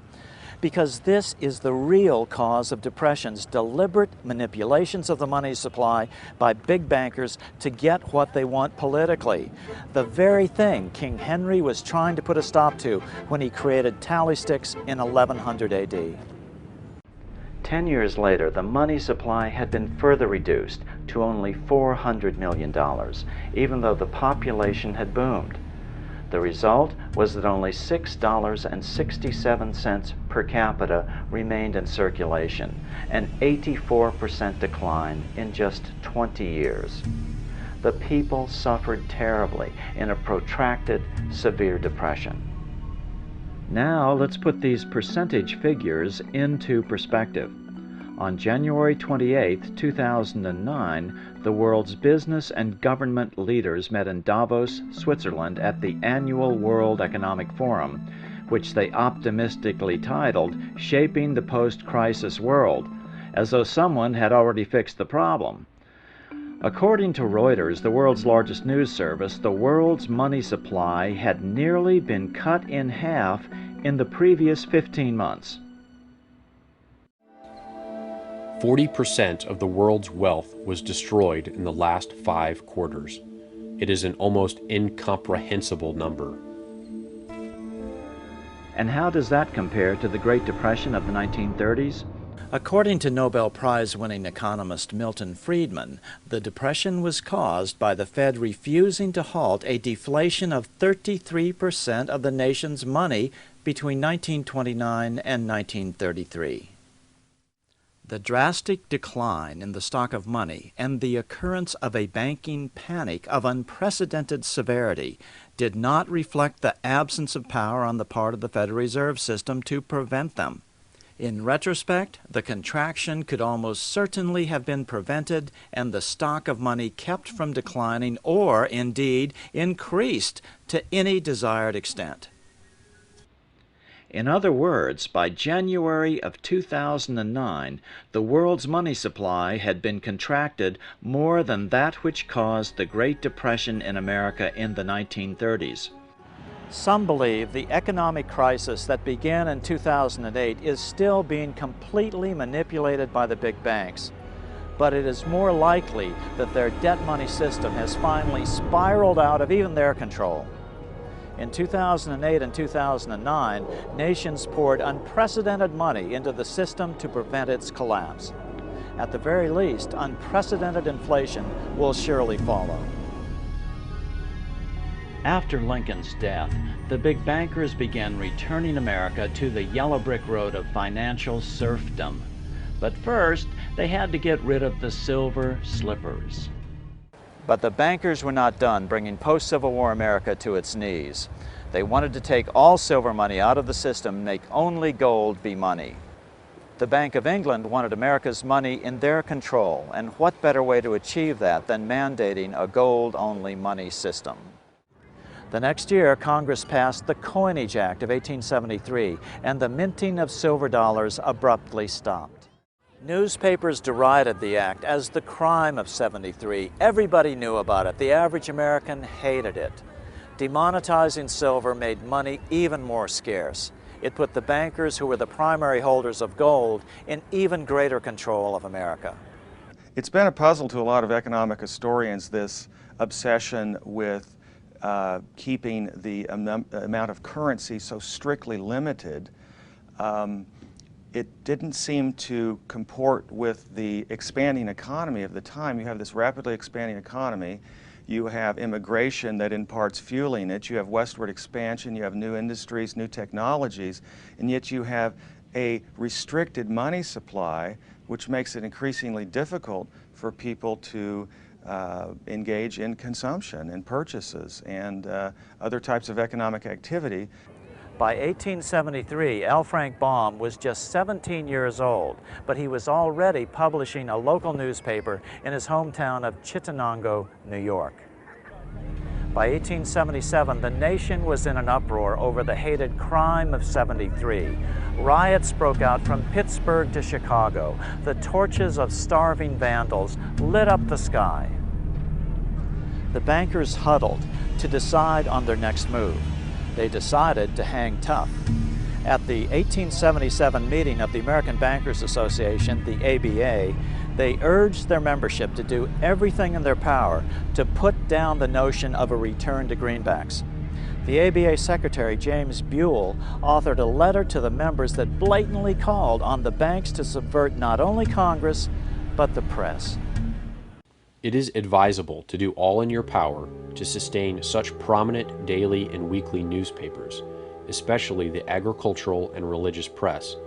[SPEAKER 11] Because this is the real cause of depressions, deliberate manipulations of the money supply by big bankers to get what they want politically. The very thing King Henry was trying to put a stop to when he created tally sticks in 1100 AD. 10 years later, the money supply had been further reduced to only $400 million, even though the population had boomed. The result was that only $6.67 per capita remained in circulation, an 84% decline in just 20 years. The people suffered terribly in a protracted, severe depression. Now let's put these percentage figures into perspective. On January 28, 2009, the world's business and government leaders met in Davos, Switzerland at the annual World Economic Forum, which they optimistically titled Shaping the Post-Crisis World, as though someone had already fixed the problem. According to Reuters, the world's largest news service, the world's money supply had nearly been cut in half in the previous 15 months.
[SPEAKER 12] 40% of the world's wealth was destroyed in the last 5 quarters. It is an almost incomprehensible number.
[SPEAKER 1] And how does that compare to the Great Depression of the 1930s? According to Nobel Prize-winning economist Milton Friedman, the Depression was caused by the Fed refusing to halt a deflation of 33% of the nation's money between 1929 and 1933. The drastic decline in the stock of money and the occurrence of a banking panic of unprecedented severity did not reflect the absence of power on the part of the Federal Reserve System to prevent them. In retrospect, the contraction could almost certainly have been prevented and the stock of money kept from declining or, indeed, increased to any desired extent. In other words, by January of 2009, the world's money supply had been contracted more than that which caused the Great Depression in America in the 1930s. Some believe the economic crisis that began in 2008 is still being completely manipulated by the big banks. But it is more likely that their debt money system has finally spiraled out of even their control. In 2008 and 2009, nations poured unprecedented money into the system to prevent its collapse. At the very least, unprecedented inflation will surely follow. After Lincoln's death, the big bankers began returning America to the yellow brick road of financial serfdom. But first, they had to get rid of the silver slippers. But the bankers were not done bringing post-Civil War America to its knees. They wanted to take all silver money out of the system and make only gold be money. The Bank of England wanted America's money in their control, and what better way to achieve that than mandating a gold-only money system? The next year, Congress passed the Coinage Act of 1873, and the minting of silver dollars abruptly stopped. Newspapers derided the act as the crime of '73. Everybody knew about it. The average American hated it. Demonetizing silver made money even more scarce. It put the bankers, who were the primary holders of gold, in even greater control of America.
[SPEAKER 2] It's been a puzzle to a lot of economic historians, this obsession with keeping the amount of currency so strictly limited. It didn't seem to comport with the expanding economy of the time. You have this rapidly expanding economy. You have immigration that in part's fueling it. You have westward expansion. You have new industries, new technologies, and yet you have a restricted money supply, which makes it increasingly difficult for people to engage in consumption and purchases and other types of economic activity.
[SPEAKER 1] By 1873, L. Frank Baum was just 17 years old, but he was already publishing a local newspaper in his hometown of Chittenango, New York. By 1877, the nation was in an uproar over the hated crime of '73. Riots broke out from Pittsburgh to Chicago. The torches of starving vandals lit up the sky. The bankers huddled to decide on their next move. They decided to hang tough. At the 1877 meeting of the American Bankers Association, the ABA, they urged their membership to do everything in their power to put down the notion of a return to greenbacks. The ABA Secretary, James Buell, authored a letter to the members that blatantly called on the banks to subvert not only Congress, but the press.
[SPEAKER 12] It is advisable to do all in your power to sustain such prominent daily and weekly newspapers, especially the agricultural and religious press,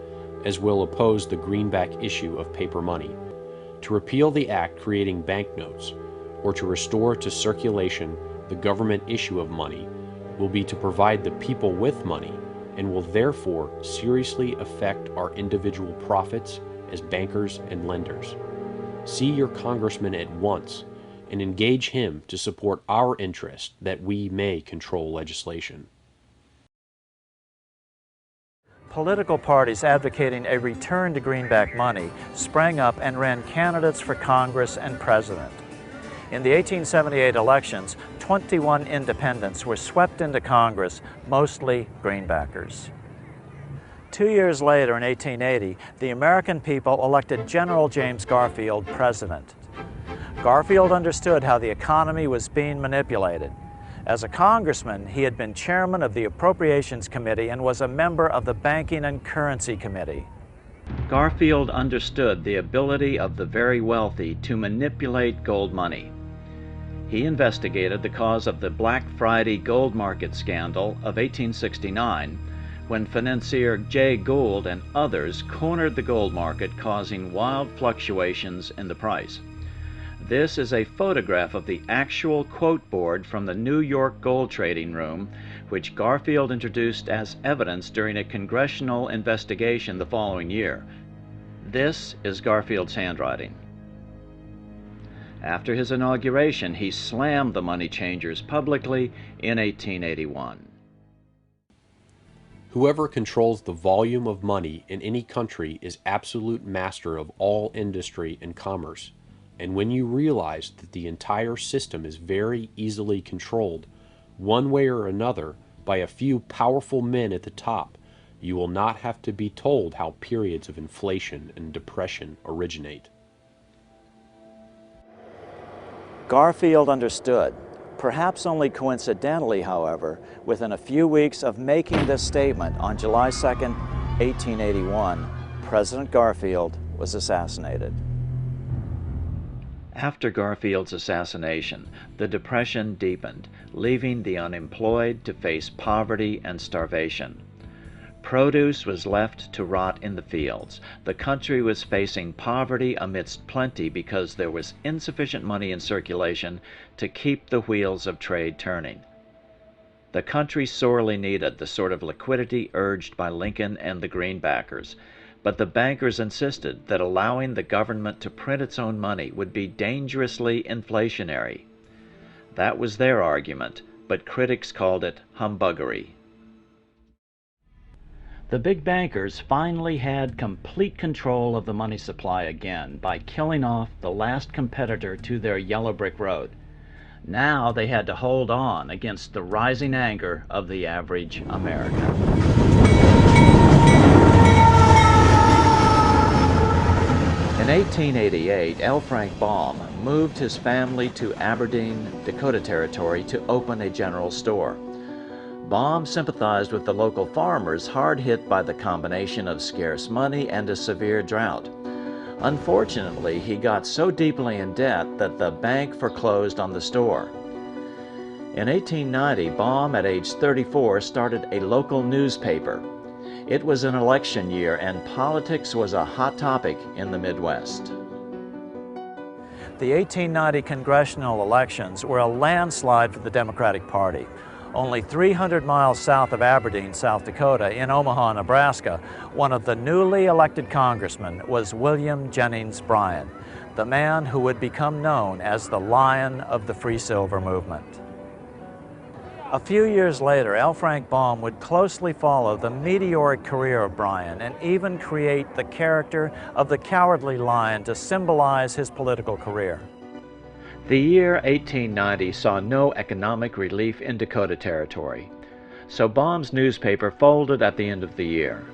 [SPEAKER 12] as will oppose the greenback issue of paper money, to repeal the act creating banknotes, or to restore to circulation the government issue of money, will be to provide the people with money and will therefore seriously affect our individual profits as bankers and lenders. See your congressman at once and engage him to support our interest that we may control legislation.
[SPEAKER 1] Political parties advocating a return to greenback money sprang up and ran candidates for Congress and president. In the 1878 elections, 21 independents were swept into Congress, mostly greenbackers. 2 years later, in 1880, the American people elected General James Garfield president. Garfield understood how the economy was being manipulated.
[SPEAKER 11] As a congressman, he had been chairman of the Appropriations Committee and was a member of the Banking and Currency Committee.
[SPEAKER 1] Garfield understood the ability of the very wealthy to manipulate gold money. He investigated the cause of the Black Friday gold market scandal of 1869, when financier Jay Gould and others cornered the gold market, causing wild fluctuations in the price. This is a photograph of the actual quote board from the New York gold trading room, which Garfield introduced as evidence during a congressional investigation the following year. This is Garfield's handwriting. After his inauguration, he slammed the money changers publicly in 1881.
[SPEAKER 12] Whoever controls the volume of money in any country is absolute master of all industry and commerce. And when you realize that the entire system is very easily controlled, one way or another, by a few powerful men at the top, you will not have to be told how periods of inflation and depression originate.
[SPEAKER 11] Garfield understood, perhaps only coincidentally, however, within a few weeks of making this statement on July 2nd, 1881, President Garfield was assassinated.
[SPEAKER 1] After Garfield's assassination, the Depression deepened, leaving the unemployed to face poverty and starvation. Produce was left to rot in the fields. The country was facing poverty amidst plenty because there was insufficient money in circulation to keep the wheels of trade turning. The country sorely needed the sort of liquidity urged by Lincoln and the Greenbackers, but the bankers insisted that allowing the government to print its own money would be dangerously inflationary. That was their argument, but critics called it humbuggery. The big bankers finally had complete control of the money supply again by killing off the last competitor to their yellow brick road. Now they had to hold on against the rising anger of the average American. In 1888, L. Frank Baum moved his family to Aberdeen, Dakota Territory to open a general store. Baum sympathized with the local farmers hard hit by the combination of scarce money and a severe drought. Unfortunately, he got so deeply in debt that the bank foreclosed on the store. In 1890, Baum, at age 34, started a local newspaper. It was an election year and politics was a hot topic in the Midwest.
[SPEAKER 11] The 1890 congressional elections were a landslide for the Democratic Party. Only 300 miles south of Aberdeen, South Dakota, in Omaha, Nebraska, one of the newly elected congressmen was William Jennings Bryan, the man who would become known as the Lion of the Free Silver movement. A few years later, L. Frank Baum would closely follow the meteoric career of Bryan and even create the character of the Cowardly Lion to symbolize his political career.
[SPEAKER 1] The year 1890 saw no economic relief in Dakota Territory, so Baum's newspaper folded at the end of the year.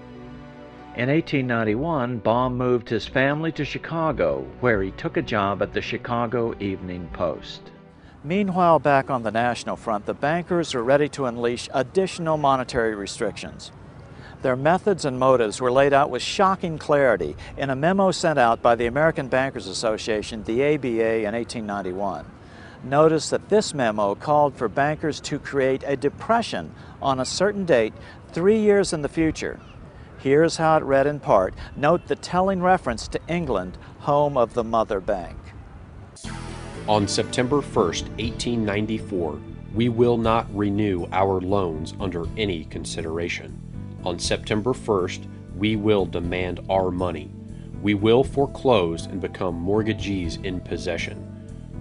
[SPEAKER 1] In 1891, Baum moved his family to Chicago, where he took a job at the Chicago Evening Post.
[SPEAKER 11] Meanwhile, back on the national front, the bankers were ready to unleash additional monetary restrictions. Their methods and motives were laid out with shocking clarity in a memo sent out by the American Bankers Association, the ABA, in 1891. Notice that this memo called for bankers to create a depression on a certain date 3 years in the future. Here's how it read in part. Note the telling reference to England, home of the mother bank.
[SPEAKER 12] On September 1st, 1894, we will not renew our loans under any consideration. On September 1st, we will demand our money. We will foreclose and become mortgagees in possession.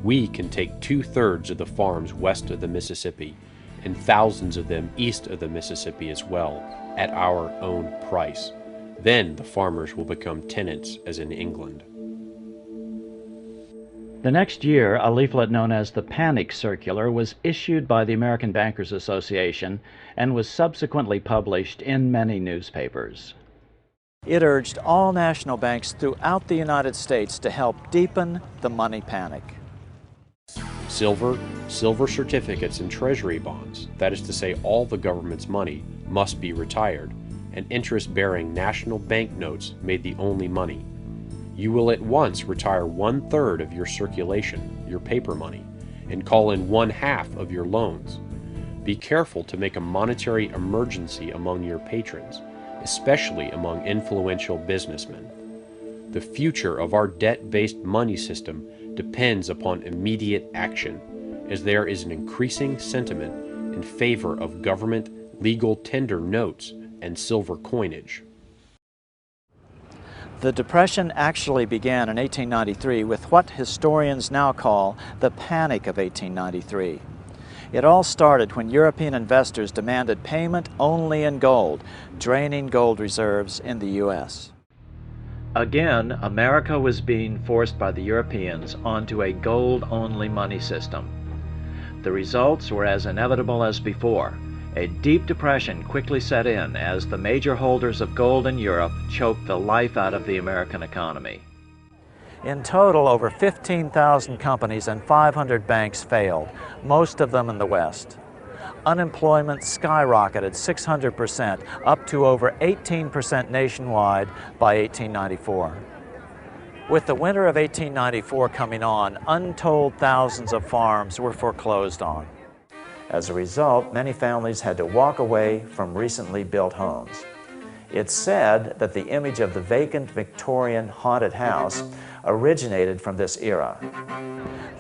[SPEAKER 12] We can take 2/3 of the farms west of the Mississippi and thousands of them east of the Mississippi as well at our own price. Then the farmers will become tenants as in England.
[SPEAKER 1] The next year, a leaflet known as the Panic Circular was issued by the American Bankers Association and was subsequently published in many newspapers.
[SPEAKER 11] It urged all national banks throughout the United States to help deepen the money panic.
[SPEAKER 12] Silver, silver certificates, and treasury bonds, that is to say all the government's money, must be retired, and interest-bearing national banknotes made the only money. You will at once retire 1/3 of your circulation, your paper money, and call in 1/2 of your loans. Be careful to make a monetary emergency among your patrons, especially among influential businessmen. The future of our debt-based money system depends upon immediate action, as there is an increasing sentiment in favor of government legal tender notes and silver coinage.
[SPEAKER 11] The Depression actually began in 1893 with what historians now call the Panic of 1893. It all started when European investors demanded payment only in gold, draining gold reserves in the U.S. Again, America was being forced by the Europeans onto a gold-only money system. The results were as inevitable as before. A deep depression quickly set in as the major holders of gold in Europe choked the life out of the American economy. In total, over 15,000 companies and 500 banks failed, most of them in the West. Unemployment skyrocketed 600%, up to over 18% nationwide by 1894. With the winter of 1894 coming on, untold thousands of farms were foreclosed on. As a result, many families had to walk away from recently built homes. It's said that the image of the vacant Victorian haunted house originated from this era.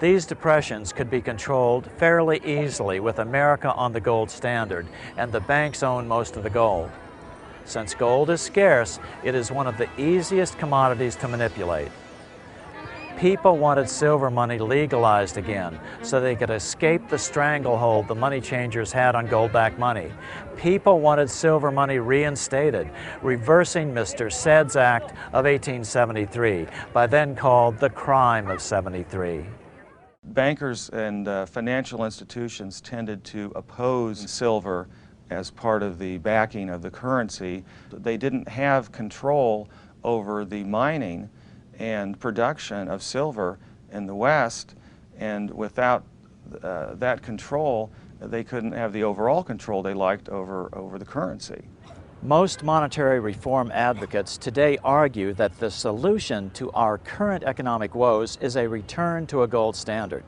[SPEAKER 11] These depressions could be controlled fairly easily with America on the gold standard, and the banks own most of the gold. Since gold is scarce, it is one of the easiest commodities to manipulate. People wanted silver money legalized again so they could escape the stranglehold the money changers had on gold-backed money. People wanted silver money reinstated, reversing Mr. Said's Act of 1873, by then called the Crime of '73.
[SPEAKER 2] Bankers and financial institutions tended to oppose silver as part of the backing of the currency. They didn't have control over the mining and production of silver in the West, and without that control, they couldn't have the overall control they liked over the currency. Most monetary reform advocates today argue that the solution to our current economic woes is a return to a gold standard.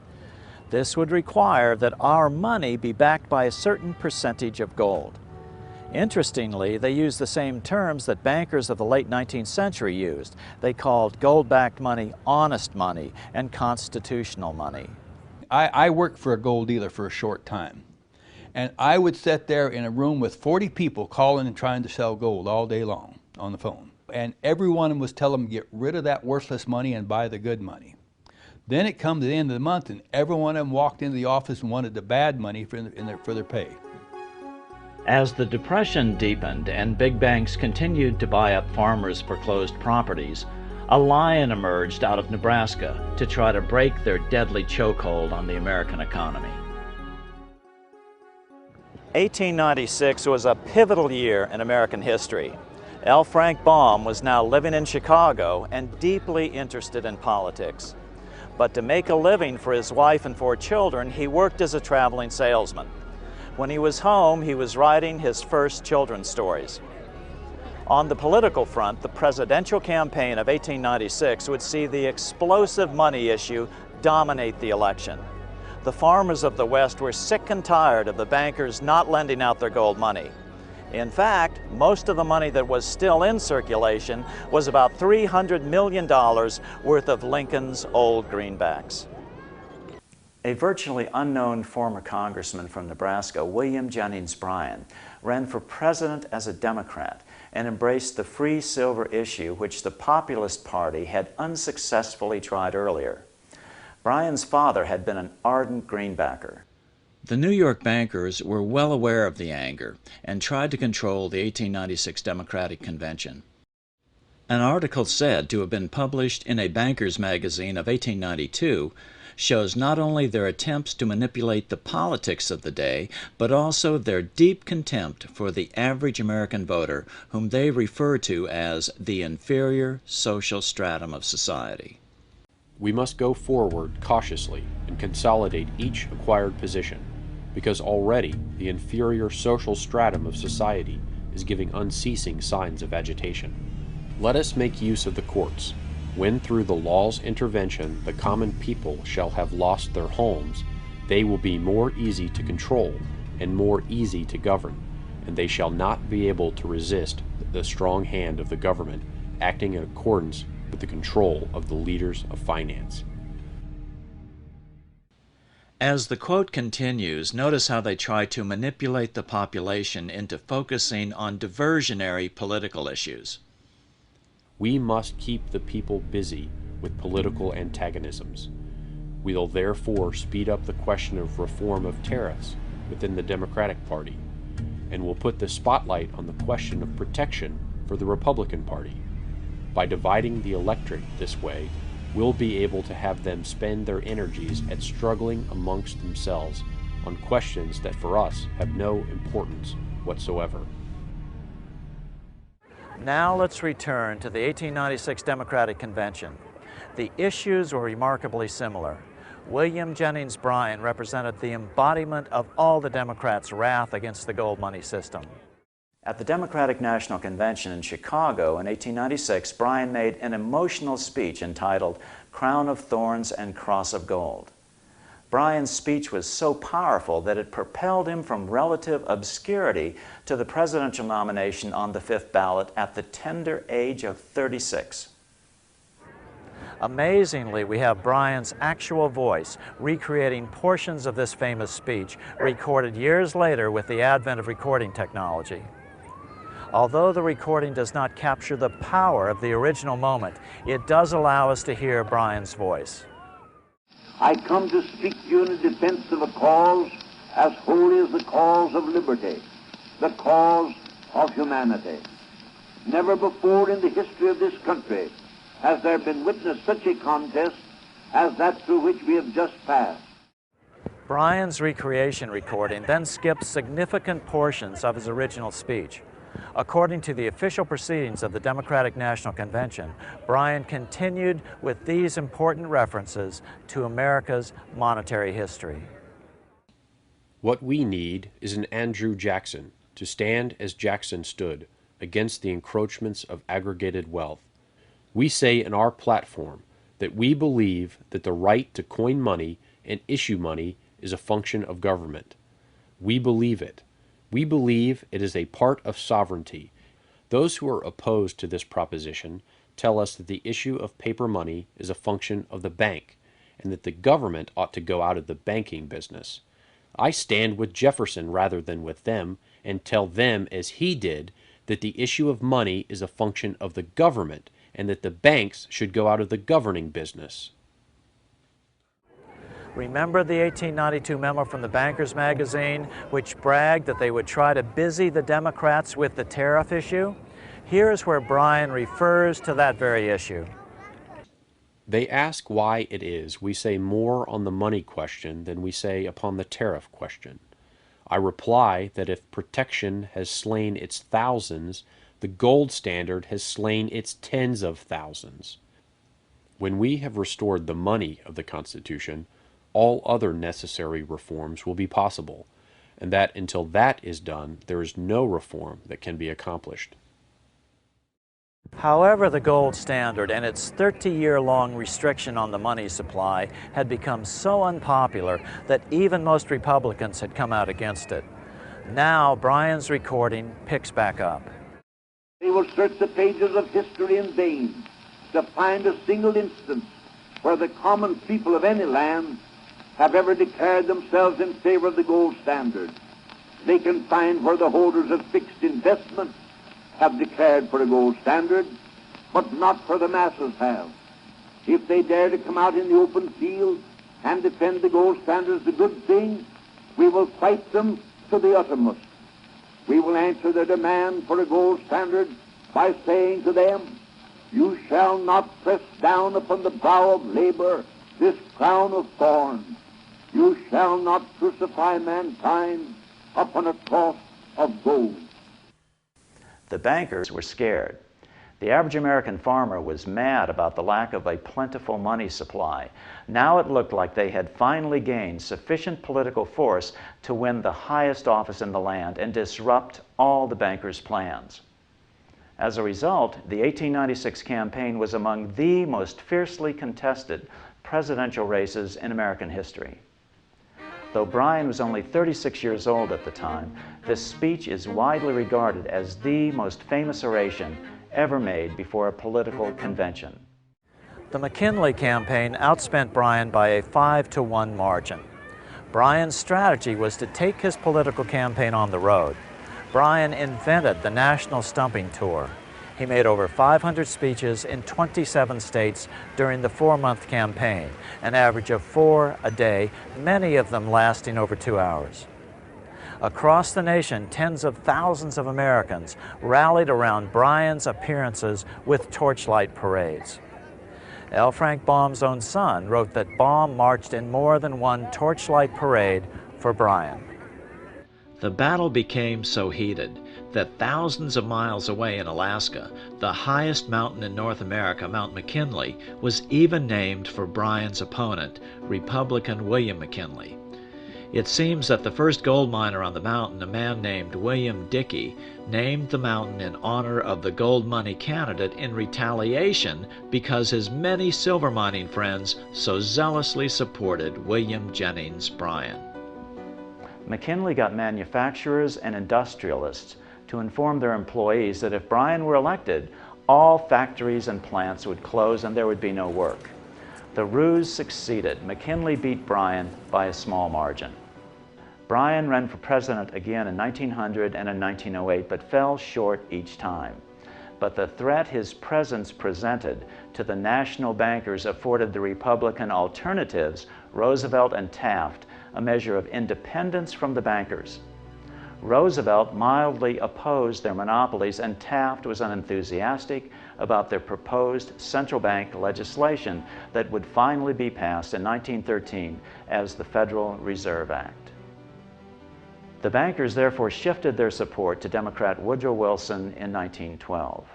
[SPEAKER 2] This would require that our money be backed by a certain percentage of gold. Interestingly, they use the same terms that bankers of the late 19th century used. They called gold-backed money honest money and constitutional money.
[SPEAKER 6] I worked for a gold dealer for a short time, and I would sit there in a room with 40 people calling and trying to sell gold all day long on the phone. And every one of them was telling them to get rid of that worthless money and buy the good money. Then it comes to the end of the month and every one of them walked into the office and wanted the bad money for their pay.
[SPEAKER 1] As the Depression deepened and big banks continued to buy up farmers' foreclosed properties, a lion emerged out of Nebraska to try to break their deadly chokehold on the American economy. 1896 was a pivotal year in American history. L. Frank Baum was now living in Chicago and deeply interested in politics. But to make a living for his wife and 4 children, he worked as a traveling salesman. When he was home, he was writing his first children's stories. On the political front, the presidential campaign of 1896 would see the explosive money issue dominate the election. The farmers of the West were sick and tired of the bankers not lending out their gold money. In fact, most of the money that was still in circulation was about $300 million worth of Lincoln's old greenbacks. A virtually unknown former congressman from Nebraska, William Jennings Bryan, ran for president as a Democrat and embraced the free silver issue, which the Populist Party had unsuccessfully tried earlier. Bryan's father had been an ardent greenbacker. The New York bankers were well aware of the anger and tried to control the 1896 Democratic Convention. An article said to have been published in a banker's magazine of 1892 shows not only their attempts to manipulate the politics of the day, but also their deep contempt for the average American voter, whom they refer to as the inferior social stratum of society.
[SPEAKER 12] We must go forward cautiously and consolidate each acquired position, because already the inferior social stratum of society is giving unceasing signs of agitation. Let us make use of the courts. When through the law's intervention the common people shall have lost their homes, they will be more easy to control and more easy to govern, and they shall not be able to resist the strong hand of the government acting in accordance with the control of the leaders of finance.
[SPEAKER 1] As the quote continues, notice how they try to manipulate the population into focusing on diversionary political issues.
[SPEAKER 12] We must keep the people busy with political antagonisms. We will therefore speed up the question of reform of tariffs within the Democratic Party, and will put the spotlight on the question of protection for the Republican Party. By dividing the electorate this way, we'll be able to have them spend their energies at struggling amongst themselves on questions that for us have no importance whatsoever.
[SPEAKER 1] Now let's return to the 1896 Democratic Convention. The issues were remarkably similar. William Jennings Bryan represented the embodiment of all the Democrats' wrath against the gold money system.
[SPEAKER 11] At the Democratic National Convention in Chicago in 1896, Bryan made an emotional speech entitled Crown of Thorns and Cross of Gold. Bryan's speech was so powerful that it propelled him from relative obscurity to the presidential nomination on the 5th ballot at the tender age of 36.
[SPEAKER 1] Amazingly, we have Bryan's actual voice recreating portions of this famous speech, recorded years later with the advent of recording technology. Although the recording does not capture the power of the original moment, it does allow us to hear Bryan's voice.
[SPEAKER 15] I come to speak to you in defense of a cause as holy as the cause of liberty, the cause of humanity. Never before in the history of this country has there been witnessed such a contest as that through which we have just passed.
[SPEAKER 1] Bryan's recreation recording then skips significant portions of his original speech. According to the official proceedings of the Democratic National Convention, Bryan continued with these important references to America's monetary history.
[SPEAKER 12] What we need is an Andrew Jackson to stand as Jackson stood against the encroachments of aggregated wealth. We say in our platform that we believe that the right to coin money and issue money is a function of government. We believe it. We believe it is a part of sovereignty. Those who are opposed to this proposition tell us that the issue of paper money is a function of the bank, and that the government ought to go out of the banking business. I stand with Jefferson rather than with them, and tell them, as he did, that the issue of money is a function of the government, and that the banks should go out of the governing business.
[SPEAKER 1] Remember the 1892 memo from the Bankers magazine, which bragged that they would try to busy the Democrats with the tariff issue? Here's where Bryan refers to that very issue.
[SPEAKER 12] They ask why it is we say more on the money question than we say upon the tariff question. I reply that if protection has slain its thousands, the gold standard has slain its tens of thousands. When we have restored the money of the Constitution, all other necessary reforms will be possible, and that until that is done, there is no reform that can be accomplished.
[SPEAKER 1] However, the gold standard and its 30-year-long restriction on the money supply had become so unpopular that even most Republicans had come out against it. Now, Bryan's recording picks back up.
[SPEAKER 15] They will search the pages of history in vain to find a single instance where the common people of any land have ever declared themselves in favor of the gold standard. They can find where the holders of fixed investments have declared for a gold standard, but not where the masses have. If they dare to come out in the open field and defend the gold standard as a good thing, we will fight them to the uttermost. We will answer their demand for a gold standard by saying to them, you shall not press down upon the brow of labor this crown of thorns. You shall not crucify mankind upon a cross of gold.
[SPEAKER 11] The bankers were scared.
[SPEAKER 1] The average American farmer was mad about the lack of a plentiful money supply. Now it looked like they had finally gained sufficient political force to win the highest office in the land and disrupt all the bankers' plans. As a result, the 1896 campaign was among the most fiercely contested presidential races in American history. Though Bryan was only 36 years old at the time, this speech is widely regarded as the most famous oration ever made before a political convention. The McKinley campaign outspent Bryan by a 5-to-1 margin. Bryan's strategy was to take his political campaign on the road. Bryan invented the National Stumping Tour. He made over 500 speeches in 27 states during the 4-month campaign, an average of 4 a day, many of them lasting over 2 hours. Across the nation, tens of thousands of Americans rallied around Bryan's appearances with torchlight parades. L. Frank Baum's own son wrote that Baum marched in more than one torchlight parade for Bryan. The battle became so heated that thousands of miles away in Alaska, the highest mountain in North America, Mount McKinley, was even named for Bryan's opponent, Republican William McKinley. It seems that the first gold miner on the mountain, a man named William Dickey, named the mountain in honor of the gold money candidate in retaliation because his many silver mining friends so zealously supported William Jennings Bryan. McKinley got manufacturers and industrialists to inform their employees that if Bryan were elected, all factories and plants would close and there would be no work. The ruse succeeded. McKinley beat Bryan by a small margin. Bryan ran for president again in 1900 and in 1908, but fell short each time. But the threat his presence presented to the national bankers afforded the Republican alternatives, Roosevelt and Taft, a measure of independence from the bankers. Roosevelt mildly opposed their monopolies, and Taft was unenthusiastic about their proposed central bank legislation that would finally be passed in 1913 as the Federal Reserve Act. The bankers therefore shifted their support to Democrat Woodrow Wilson in 1912.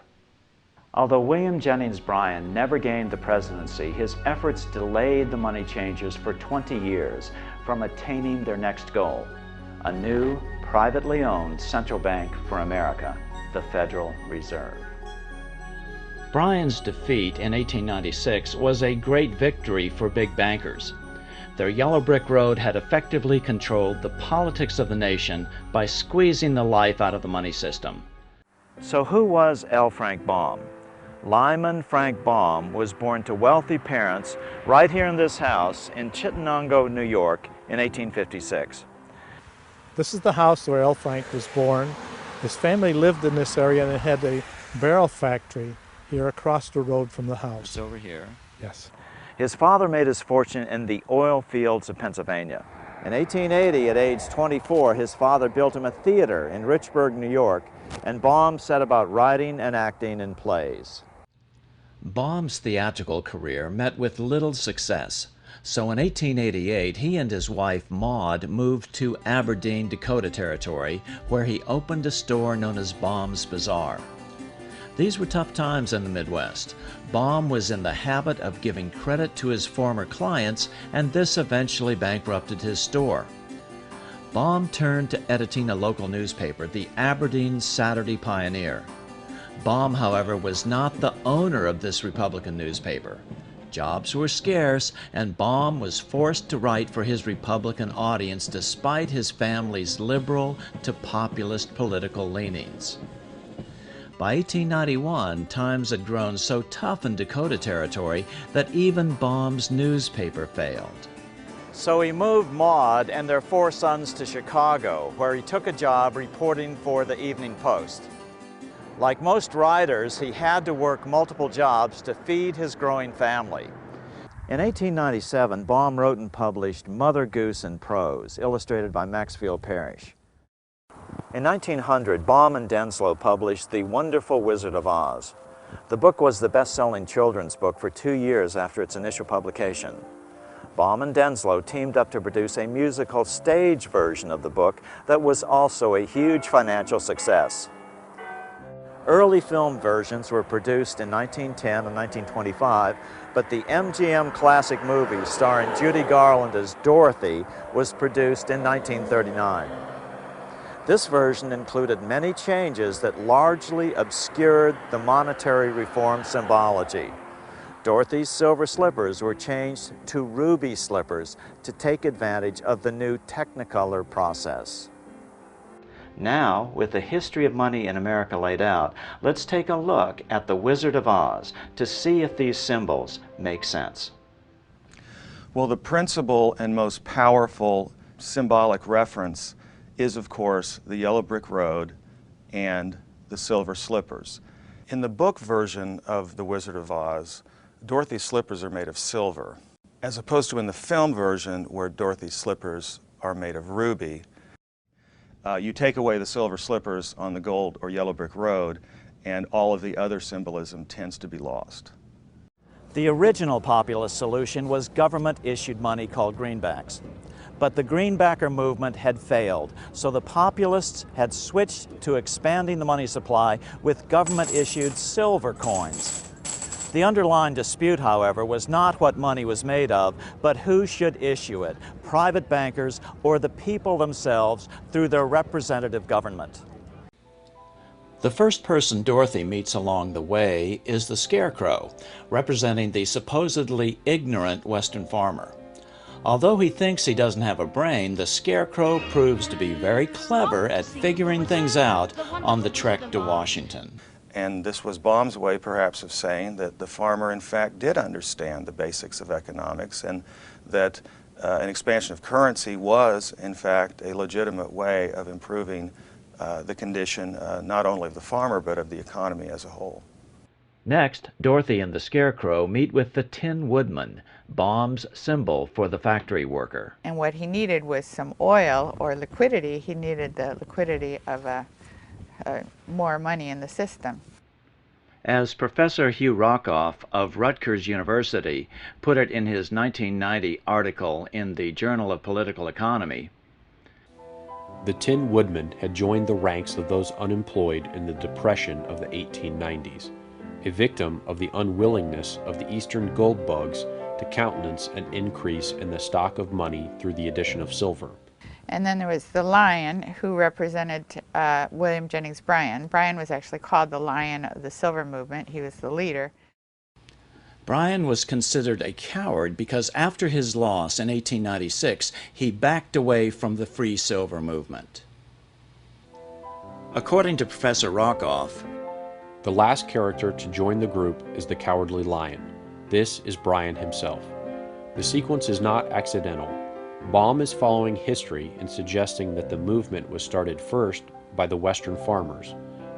[SPEAKER 1] Although William Jennings Bryan never gained the presidency, his efforts delayed the money changers for 20 years from attaining their next goal, a new, privately owned central bank for America, the Federal Reserve. Bryan's defeat in 1896 was a great victory for big bankers. Their yellow brick road had effectively controlled the politics of the nation by squeezing the life out of the money system. So who was L. Frank Baum? Lyman Frank Baum was born to wealthy parents right here in this house in Chittenango, New York in 1856.
[SPEAKER 16] This is the house where L. Frank was born. His family lived in this area and it had a barrel factory here across the road from the house.
[SPEAKER 1] It's over here.
[SPEAKER 16] Yes.
[SPEAKER 1] His father made his fortune in the oil fields of Pennsylvania. In 1880, at age 24, his father built him a theater in Richburg, New York, and Baum set about writing and acting in plays. Baum's theatrical career met with little success, so in 1888 he and his wife Maud moved to Aberdeen, Dakota Territory, where he opened a store known as Baum's Bazaar. These were tough times in the Midwest. Baum was in the habit of giving credit to his former clients, and this eventually bankrupted his store. Baum turned to editing a local newspaper, the Aberdeen Saturday Pioneer. Baum, however, was not the owner of this Republican newspaper. Jobs were scarce, and Baum was forced to write for his Republican audience despite his family's liberal to populist political leanings. By 1891, times had grown so tough in Dakota Territory that even Baum's newspaper failed. So he moved Maud and their 4 sons to Chicago, where he took a job reporting for the Evening Post. Like most writers, he had to work multiple jobs to feed his growing family. In 1897, Baum wrote and published Mother Goose in Prose, illustrated by Maxfield Parrish. In 1900, Baum and Denslow published The Wonderful Wizard of Oz. The book was the best-selling children's book for 2 years after its initial publication. Baum and Denslow teamed up to produce a musical stage version of the book that was also a huge financial success.
[SPEAKER 11] Early film versions were produced in 1910 and 1925, but the MGM classic movie starring Judy Garland as Dorothy was produced in 1939. This version included many changes that largely obscured the monetary reform symbology. Dorothy's silver slippers were changed to ruby slippers to take advantage of the new Technicolor process. Now, with the history of money in America laid out, let's take a look at the Wizard of Oz to see if these symbols make sense.
[SPEAKER 2] Well, the principal and most powerful symbolic reference is, of course, the yellow brick road and the silver slippers. In the book version of The Wizard of Oz, Dorothy's slippers are made of silver, as opposed to in the film version where Dorothy's slippers are made of ruby. You take away the silver slippers on the gold or yellow brick road, and all of the other symbolism tends to be lost.
[SPEAKER 11] The original populist solution was government-issued money called greenbacks. But the greenbacker movement had failed, so the populists had switched to expanding the money supply with government-issued silver coins. The underlying dispute, however, was not what money was made of, but who should issue it, private bankers or the people themselves through their representative government.
[SPEAKER 1] The first person Dorothy meets along the way is the Scarecrow, representing the supposedly ignorant Western farmer. Although he thinks he doesn't have a brain, the Scarecrow proves to be very clever at figuring things out on the trek to Washington.
[SPEAKER 2] And this was Baum's way, perhaps, of saying that the farmer, in fact, did understand the basics of economics, and that an expansion of currency was, in fact, a legitimate way of improving the condition not only of the farmer, but of the economy as a whole.
[SPEAKER 1] Next, Dorothy and the Scarecrow meet with the Tin Woodman, Baum's symbol for the factory worker.
[SPEAKER 7] And what he needed was some oil or liquidity. He needed the liquidity of more money in the system.
[SPEAKER 1] As Professor Hugh Rockoff of Rutgers University put it in his 1990 article in the Journal of Political Economy,
[SPEAKER 12] the Tin Woodman had joined the ranks of those unemployed in the Depression of the 1890s, a victim of the unwillingness of the Eastern gold bugs to countenance an increase in the stock of money through the addition of silver.
[SPEAKER 7] And then there was the Lion, who represented William Jennings Bryan. Bryan was actually called the Lion of the Silver Movement. He was the leader.
[SPEAKER 1] Bryan was considered a coward because after his loss in 1896, he backed away from the free silver movement. According to Professor Rockoff,
[SPEAKER 12] the last character to join the group is the Cowardly Lion. This is Bryan himself. The sequence is not accidental. Baum is following history in suggesting that the movement was started first by the Western farmers,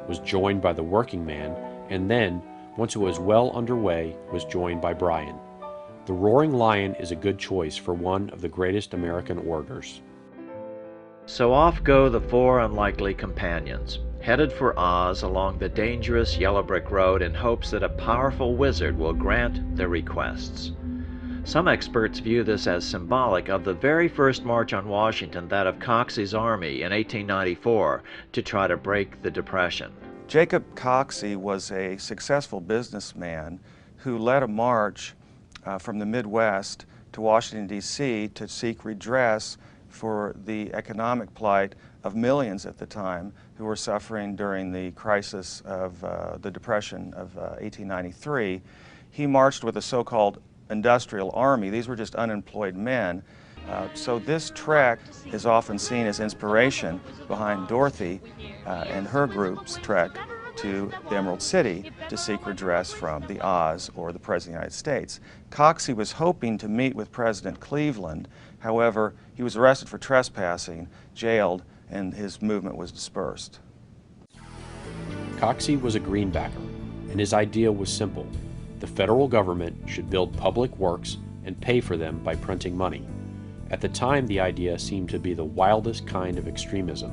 [SPEAKER 12] was joined by the working man, and then, once it was well underway, was joined by Bryan. The Roaring Lion is a good choice for one of the greatest American orators.
[SPEAKER 1] So off go the four unlikely companions, headed for Oz along the dangerous yellow brick road in hopes that a powerful wizard will grant their requests. Some experts view this as symbolic of the very first march on Washington, that of Coxey's army in 1894, to try to break the Depression.
[SPEAKER 2] Jacob Coxey was a successful businessman who led a march from the Midwest to Washington, D.C. to seek redress for the economic plight of millions at the time who were suffering during the crisis of the Depression of 1893. He marched with a so-called industrial army. These were just unemployed men. So this trek is often seen as inspiration behind Dorothy and her group's trek to the Emerald City to seek redress from the Oz, or the President of the United States. Coxey was hoping to meet with President Cleveland. However, he was arrested for trespassing, jailed, and his movement was dispersed.
[SPEAKER 12] Coxey was a greenbacker, and his idea was simple. The federal government should build public works and pay for them by printing money. At the time, the idea seemed to be the wildest kind of extremism,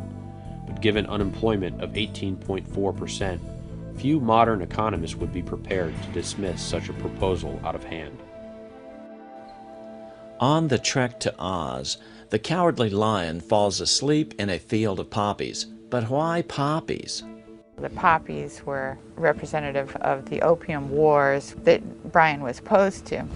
[SPEAKER 12] but given unemployment of 18.4%, few modern economists would be prepared to dismiss such a proposal out of hand.
[SPEAKER 1] On the trek to Oz, the Cowardly Lion falls asleep in a field of poppies. But why poppies?
[SPEAKER 7] The poppies were representative of the opium wars that Bryan was opposed to.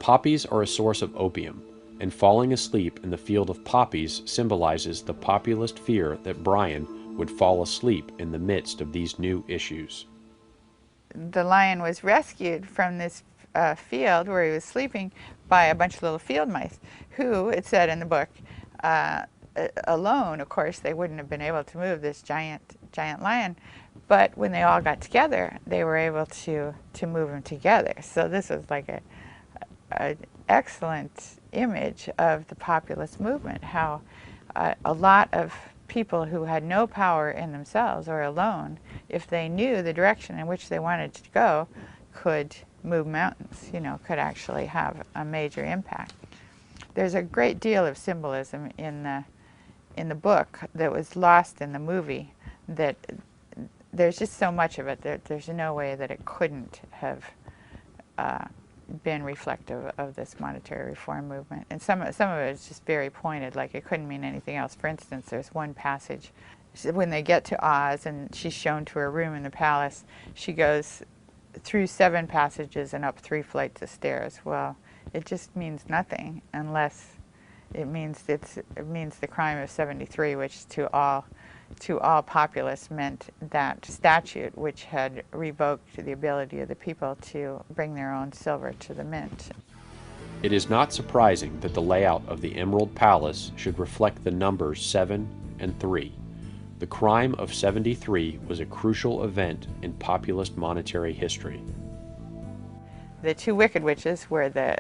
[SPEAKER 12] Poppies are a source of opium, and falling asleep in the field of poppies symbolizes the populist fear that Bryan would fall asleep in the midst of these new issues.
[SPEAKER 7] The lion was rescued from this field where he was sleeping by a bunch of little field mice who, it said in the book, alone, of course, they wouldn't have been able to move this giant lion, but when they all got together, they were able to move him together. So this was like an excellent image of the populist movement, how a lot of people who had no power in themselves or alone, if they knew the direction in which they wanted to go, could move mountains, you know, could actually have a major impact. There's a great deal of symbolism in the book that was lost in the movie, that there's just so much of it that there's no way that it couldn't have been reflective of this monetary reform movement. And some of it is just very pointed, like it couldn't mean anything else. For instance, there's one passage when they get to Oz and she's shown to her room in the palace, she goes through 7 passages and up 3 flights of stairs. Well, it just means nothing unless it means the crime of 73, which to all populists meant that statute which had revoked the ability of the people to bring their own silver to the mint.
[SPEAKER 12] It is not surprising that the layout of the Emerald Palace should reflect the numbers 7 and 3. The crime of 73 was a crucial event in populist monetary history.
[SPEAKER 7] The 2 wicked witches were the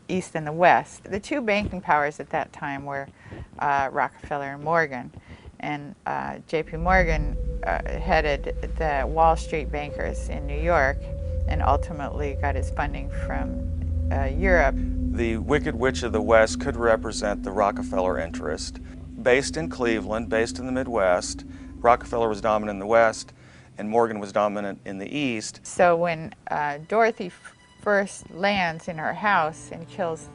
[SPEAKER 7] East and the West. The 2 banking powers at that time were Rockefeller and Morgan. And J.P. Morgan headed the Wall Street bankers in New York and ultimately got his funding from Europe.
[SPEAKER 2] The Wicked Witch of the West could represent the Rockefeller interest. Based in Cleveland, based in the Midwest, Rockefeller was dominant in the West and Morgan was dominant in the East.
[SPEAKER 7] So when Dorothy first lands in her house and kills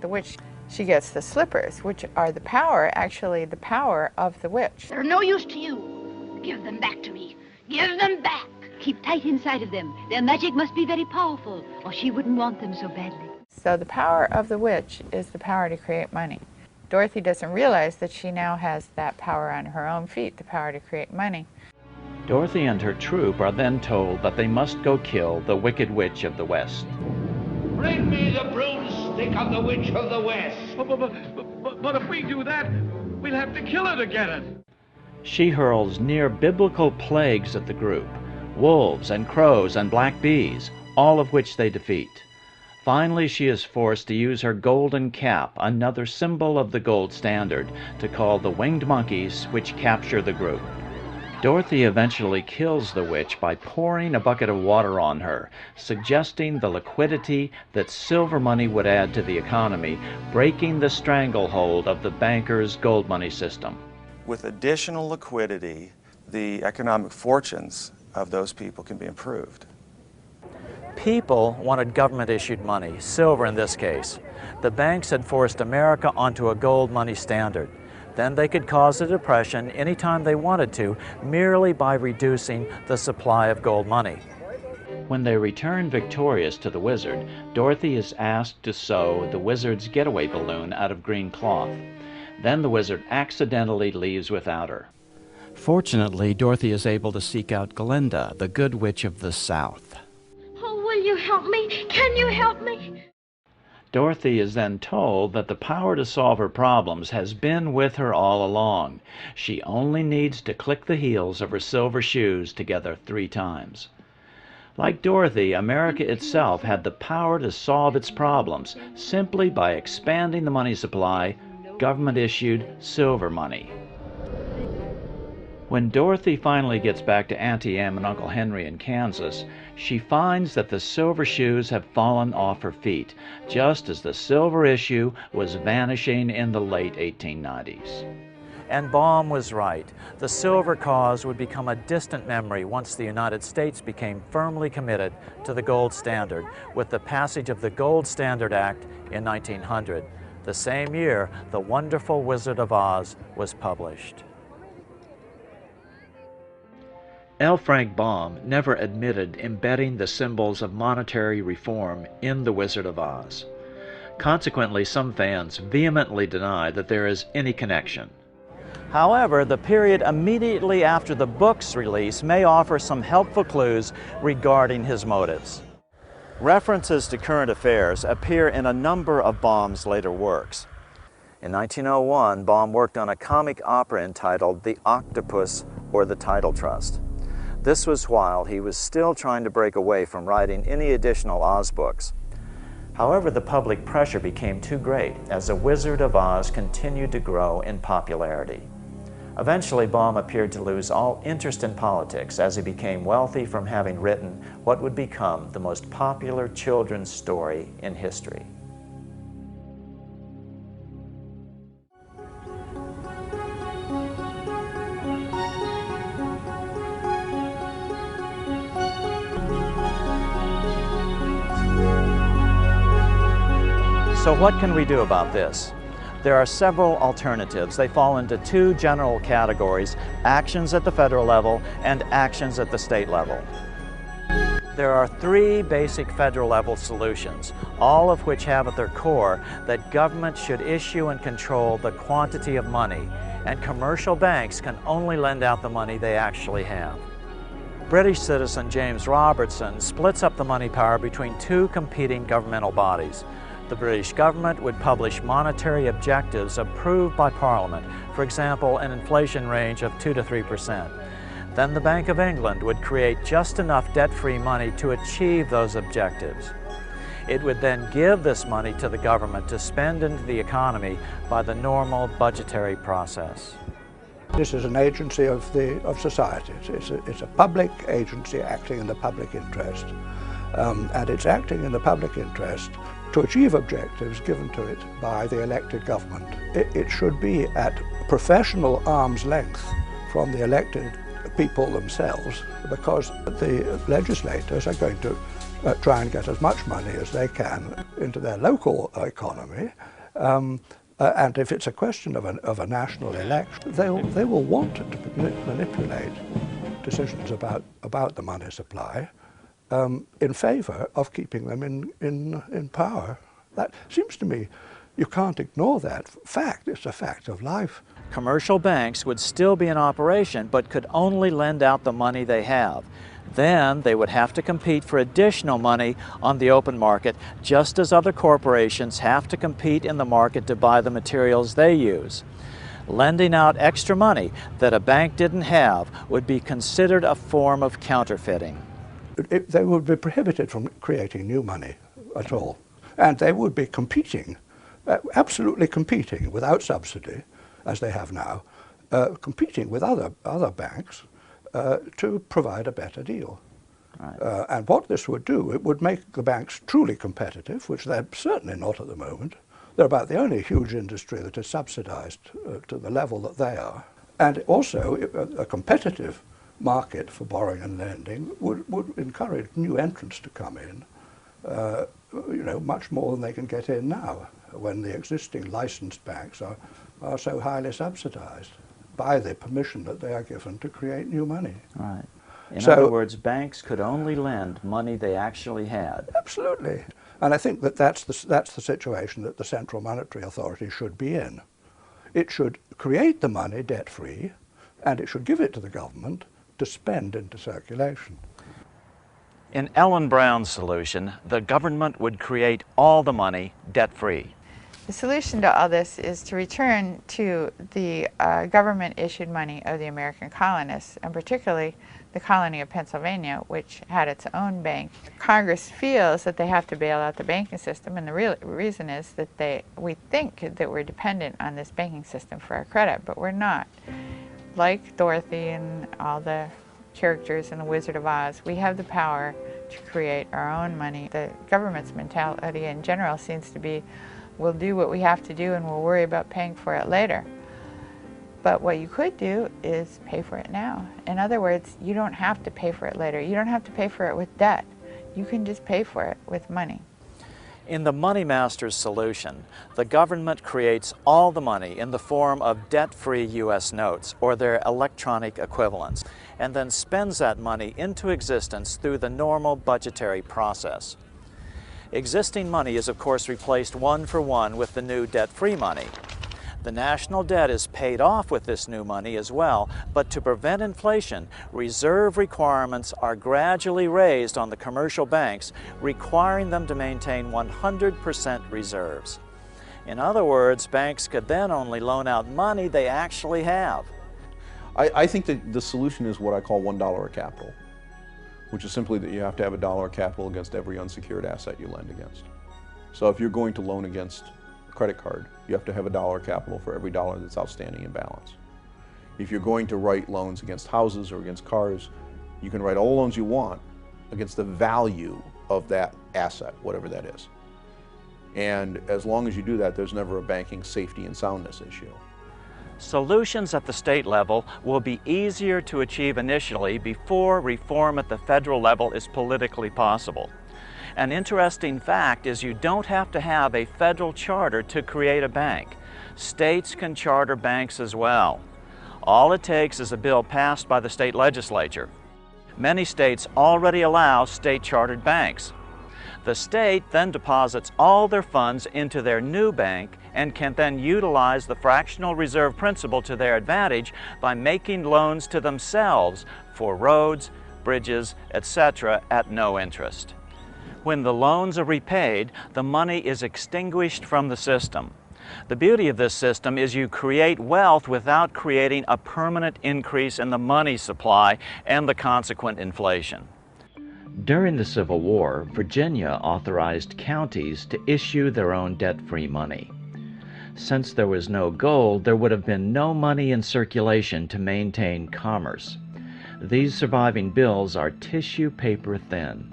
[SPEAKER 7] the witch, she gets the slippers, which are the power, actually the power of the witch.
[SPEAKER 17] They're no use to you. Give them back to me. Give them back. Keep tight inside of them. Their magic must be very powerful, or she wouldn't want them so badly.
[SPEAKER 7] So the power of the witch is the power to create money. Dorothy doesn't realize that she now has that power on her own feet, the power to create money.
[SPEAKER 1] Dorothy and her troop are then told that they must go kill the Wicked Witch of the West.
[SPEAKER 18] Bring me the broomstick of the Witch of the West.
[SPEAKER 19] But if we do that, we'll have to kill her to get it.
[SPEAKER 1] She hurls near-biblical plagues at the group, wolves and crows and black bees, all of which they defeat. Finally, she is forced to use her golden cap, another symbol of the gold standard, to call the winged monkeys, which capture the group. Dorothy eventually kills the witch by pouring a bucket of water on her, suggesting the liquidity that silver money would add to the economy, breaking the stranglehold of the bankers' gold money system.
[SPEAKER 2] With additional liquidity, the economic fortunes of those people can be improved.
[SPEAKER 11] People wanted government-issued money, silver in this case. The banks had forced America onto a gold money standard. Then they could cause a depression anytime they wanted to, merely by reducing the supply of gold money.
[SPEAKER 1] When they return victorious to the wizard, Dorothy is asked to sew the wizard's getaway balloon out of green cloth. Then the wizard accidentally leaves without her. Fortunately, Dorothy is able to seek out Glinda, the good witch of the South.
[SPEAKER 17] Oh, will you help me? Can you help me?
[SPEAKER 1] Dorothy is then told that the power to solve her problems has been with her all along. She only needs to click the heels of her silver shoes together 3 times. Like Dorothy, America itself had the power to solve its problems simply by expanding the money supply, government-issued silver money. When Dorothy finally gets back to Auntie Em and Uncle Henry in Kansas, she finds that the silver shoes have fallen off her feet, just as the silver issue was vanishing in the late 1890s.
[SPEAKER 11] And Baum was right. The silver cause would become a distant memory once the United States became firmly committed to the gold standard with the passage of the Gold Standard Act in 1900. The same year, The Wonderful Wizard of Oz was published.
[SPEAKER 1] L. Frank Baum never admitted embedding the symbols of monetary reform in The Wizard of Oz. Consequently, some fans vehemently deny that there is any connection. However, the period immediately after the book's release may offer some helpful clues regarding his motives. References to current affairs appear in a number of Baum's later works. In 1901, Baum worked on a comic opera entitled The Octopus or the Title Trust. This was while he was still trying to break away from writing any additional Oz books. However, the public pressure became too great as The Wizard of Oz continued to grow in popularity. Eventually, Baum appeared to lose all interest in politics as he became wealthy from having written what would become the most popular children's story in history. So what can we do about this? There are several alternatives. They fall into two general categories: actions at the federal level and actions at the state level. There are three basic federal level solutions, all of which have at their core that government should issue and control the quantity of money, and commercial banks can only lend out the money they actually have. British citizen James Robertson splits up the money power between two competing governmental bodies. The British government would publish monetary objectives approved by Parliament, for example, an inflation range of 2 to 3%. Then the Bank of England would create just enough debt-free money to achieve those objectives. It would then give this money to the government to spend into the economy by the normal budgetary process.
[SPEAKER 9] This is an agency of society. It's a public agency acting in the public interest. And it's acting in the public interest to achieve objectives given to it by the elected government. It should be at professional arm's length from the elected people themselves, because the legislators are going to try and get as much money as they can into their local economy. And if it's a question of a national election, they will want to manipulate decisions about the money supply in favour of keeping them in power. That seems to me, you can't ignore that fact. It's a fact of life.
[SPEAKER 1] Commercial banks would still be in operation, but could only lend out the money they have. Then they would have to compete for additional money on the open market, just as other corporations have to compete in the market to buy the materials they use. Lending out extra money that a bank didn't have would be considered a form of counterfeiting.
[SPEAKER 9] They would be prohibited from creating new money at all. And they would be competing, absolutely competing without subsidy, as they have now, competing with other banks to provide a better deal. Right. And what this would do, it would make the banks truly competitive, which they're certainly not at the moment. They're about the only huge industry that is subsidized to the level that they are. And also, a competitive market for borrowing and lending would encourage new entrants to come in, much more than they can get in now, when the existing licensed banks are so highly subsidized by the permission that they are given to create new money.
[SPEAKER 1] Right. In other words, banks could only lend money they actually had.
[SPEAKER 9] Absolutely. And I think that's the situation that the Central Monetary Authority should be in. It should create the money debt-free, and it should give it to the government to spend into circulation.
[SPEAKER 1] In Ellen Brown's solution, the government would create all the money debt-free.
[SPEAKER 7] The solution to all this is to return to the government-issued money of the American colonists, and particularly the colony of Pennsylvania, which had its own bank. Congress feels that they have to bail out the banking system, and the real reason is that we think that we're dependent on this banking system for our credit, but we're not. Like Dorothy and all the characters in The Wizard of Oz, we have the power to create our own money. The government's mentality in general seems to be, we'll do what we have to do and we'll worry about paying for it later. But what you could do is pay for it now. In other words, you don't have to pay for it later. You don't have to pay for it with debt. You can just pay for it with money.
[SPEAKER 11] In the money master's solution, the government creates all the money in the form of debt-free U.S. notes or their electronic equivalents, and then spends that money into existence through the normal budgetary process. Existing money is of course replaced one for one with the new debt-free money. The national debt is paid off with this new money as well, but to prevent inflation, reserve requirements are gradually raised on the commercial banks, requiring them to maintain 100% reserves. In other words, banks could then only loan out money they actually have.
[SPEAKER 8] I think that the solution is what I call $1 of capital, which is simply that you have to have $1 of capital against every unsecured asset you lend against. So if you're going to loan against credit card, you have to have $1 capital for every dollar that's outstanding in balance. If you're going to write loans against houses or against cars, you can write all the loans you want against the value of that asset, whatever that is. And as long as you do that, there's never a banking safety and soundness issue.
[SPEAKER 11] Solutions at the state level will be easier to achieve initially before reform at the federal level is politically possible. An interesting fact is you don't have to have a federal charter to create a bank. States can charter banks as well. All it takes is a bill passed by the state legislature. Many states already allow state-chartered banks. The state then deposits all their funds into their new bank and can then utilize the fractional reserve principle to their advantage by making loans to themselves for roads, bridges, etc. at no interest. When the loans are repaid, the money is extinguished from the system. The beauty of this system is you create wealth without creating a permanent increase in the money supply and the consequent inflation.
[SPEAKER 1] During the Civil War, Virginia authorized counties to issue their own debt-free money. Since there was no gold, there would have been no money in circulation to maintain commerce. These surviving bills are tissue paper thin.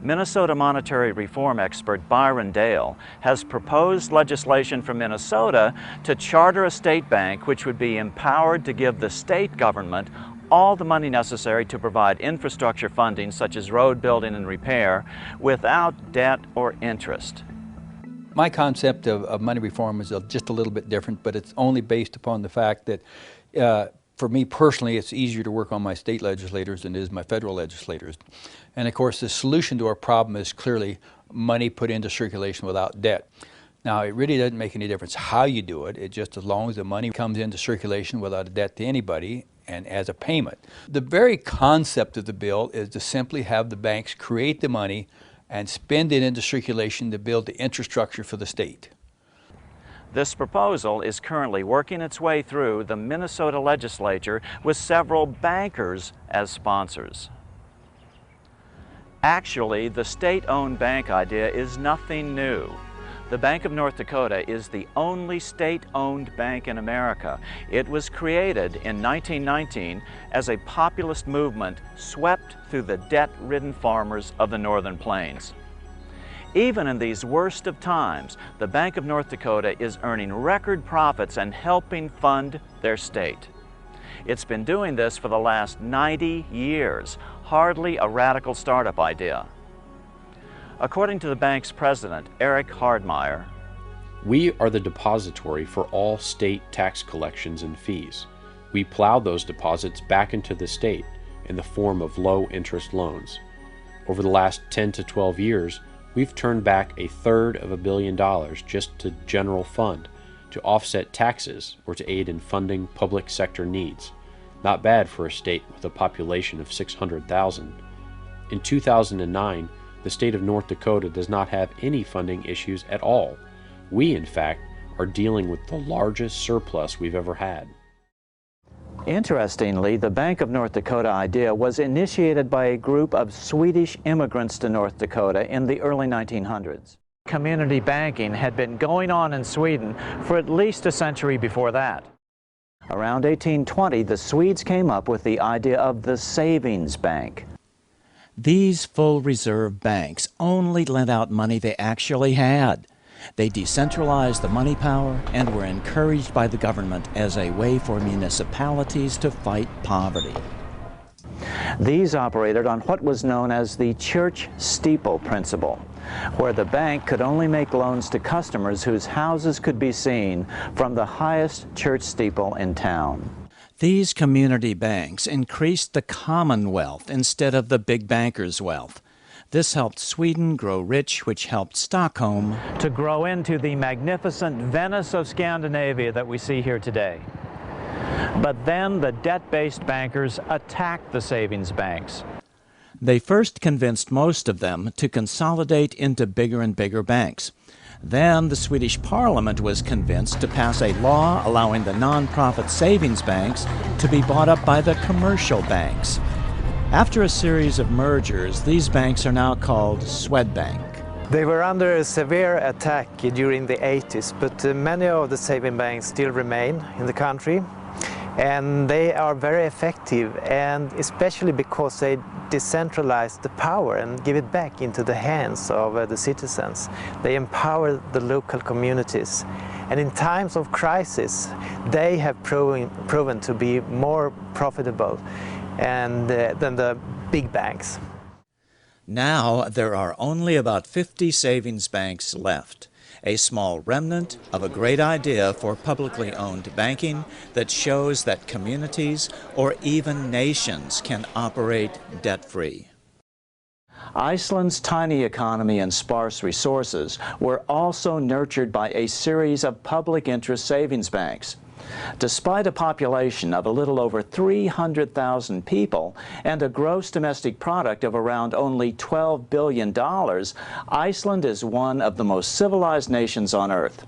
[SPEAKER 11] Minnesota monetary reform expert Byron Dale has proposed legislation for Minnesota to charter a state bank which would be empowered to give the state government all the money necessary to provide infrastructure funding such as road building and repair without debt or interest.
[SPEAKER 6] My concept of money reform is just a little bit different, but it's only based upon the fact that for me personally, it's easier to work on my state legislators than it is my federal legislators. And of course, the solution to our problem is clearly money put into circulation without debt. Now, it really doesn't make any difference how you do it. It's just as long as the money comes into circulation without a debt to anybody and as a payment. The very concept of the bill is to simply have the banks create the money and spend it into circulation to build the infrastructure for the state.
[SPEAKER 11] This proposal is currently working its way through the Minnesota legislature with several bankers as sponsors. Actually, the state-owned bank idea is nothing new. The Bank of North Dakota is the only state-owned bank in America. It was created in 1919 as a populist movement swept through the debt-ridden farmers of the Northern Plains. Even in these worst of times, the Bank of North Dakota is earning record profits and helping fund their state. It's been doing this for the last 90 years, hardly a radical startup idea. According to the bank's president, Eric Hardmeyer,
[SPEAKER 12] we are the depository for all state tax collections and fees. We plow those deposits back into the state in the form of low-interest loans. Over the last 10 to 12 years, we've turned back $1/3 of $1 billion just to general fund to offset taxes or to aid in funding public sector needs. Not bad for a state with a population of 600,000. In 2009, the state of North Dakota does not have any funding issues at all. We, in fact, are dealing with the largest surplus we've ever had.
[SPEAKER 11] Interestingly, the Bank of North Dakota idea was initiated by a group of Swedish immigrants to North Dakota in the early 1900s. Community banking had been going on in Sweden for at least a century before that. Around 1820, the Swedes came up with the idea of the savings bank.
[SPEAKER 1] These full reserve banks only lent out money they actually had. They decentralized the money power and were encouraged by the government as a way for municipalities to fight poverty.
[SPEAKER 11] These operated on what was known as the church steeple principle.
[SPEAKER 1] where the bank could only make loans to customers whose houses could be seen from the highest church steeple in town. These community banks increased the common wealth instead of the big bankers' wealth. This helped Sweden grow rich, which helped Stockholm to grow into the magnificent Venice of Scandinavia that we see here today. But then the debt-based bankers attacked the savings banks. They first convinced most of them to consolidate into bigger and bigger banks. Then the Swedish Parliament was convinced to pass a law allowing the non-profit savings banks to be bought up by the commercial banks. After a series of mergers, these banks are now called Swedbank.
[SPEAKER 20] They were under a severe attack during the 80s, but many of the saving banks still remain in the country. And they are very effective, and especially because they decentralize the power and give it back into the hands of the citizens. They empower the local communities. And in times of crisis, they have proven to be more profitable than the big banks.
[SPEAKER 1] Now there are only about 50 savings banks left, a small remnant of a great idea for publicly owned banking that shows that communities or even nations can operate debt-free. Iceland's tiny economy and sparse resources were also nurtured by a series of public interest savings banks. Despite a population of a little over 300,000 people and a gross domestic product of around only $12 billion, Iceland is one of the most civilized nations on earth.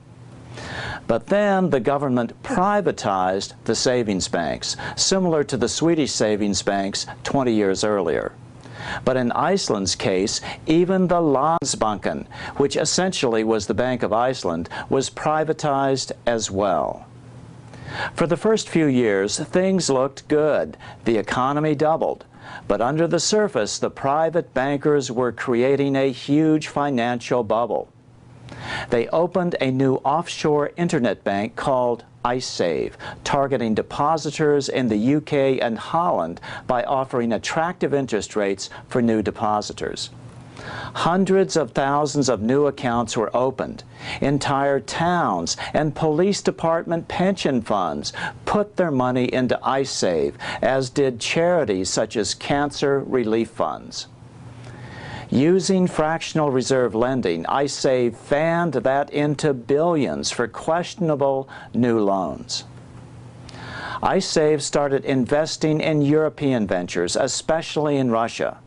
[SPEAKER 1] But then the government privatized the savings banks, similar to the Swedish savings banks 20 years earlier. But in Iceland's case, even the Landsbanken, which essentially was the Bank of Iceland, was privatized as well. For the first few years, things looked good. The economy doubled. But under the surface, the private bankers were creating a huge financial bubble. They opened a new offshore internet bank called IceSave, targeting depositors in the UK and Holland by offering attractive interest rates for new depositors. Hundreds of thousands of new accounts were opened. Entire towns and police department pension funds put their money into IceSave, as did charities such as cancer relief funds. Using fractional reserve lending, IceSave fanned that into billions for questionable new loans. IceSave started investing in European ventures, especially in Russia.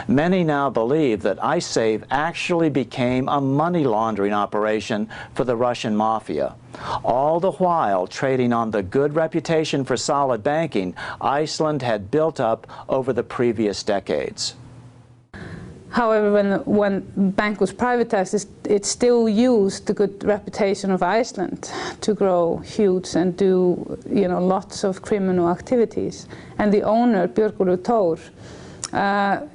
[SPEAKER 1] Many now believe that IceSave actually became a money laundering operation for the Russian mafia. All the while trading on the good reputation for solid banking Iceland had built up over the previous decades.
[SPEAKER 21] However, when the bank was privatized, it still used the good reputation of Iceland to grow huge and do, lots of criminal activities. And the owner, Björgólfur Thor,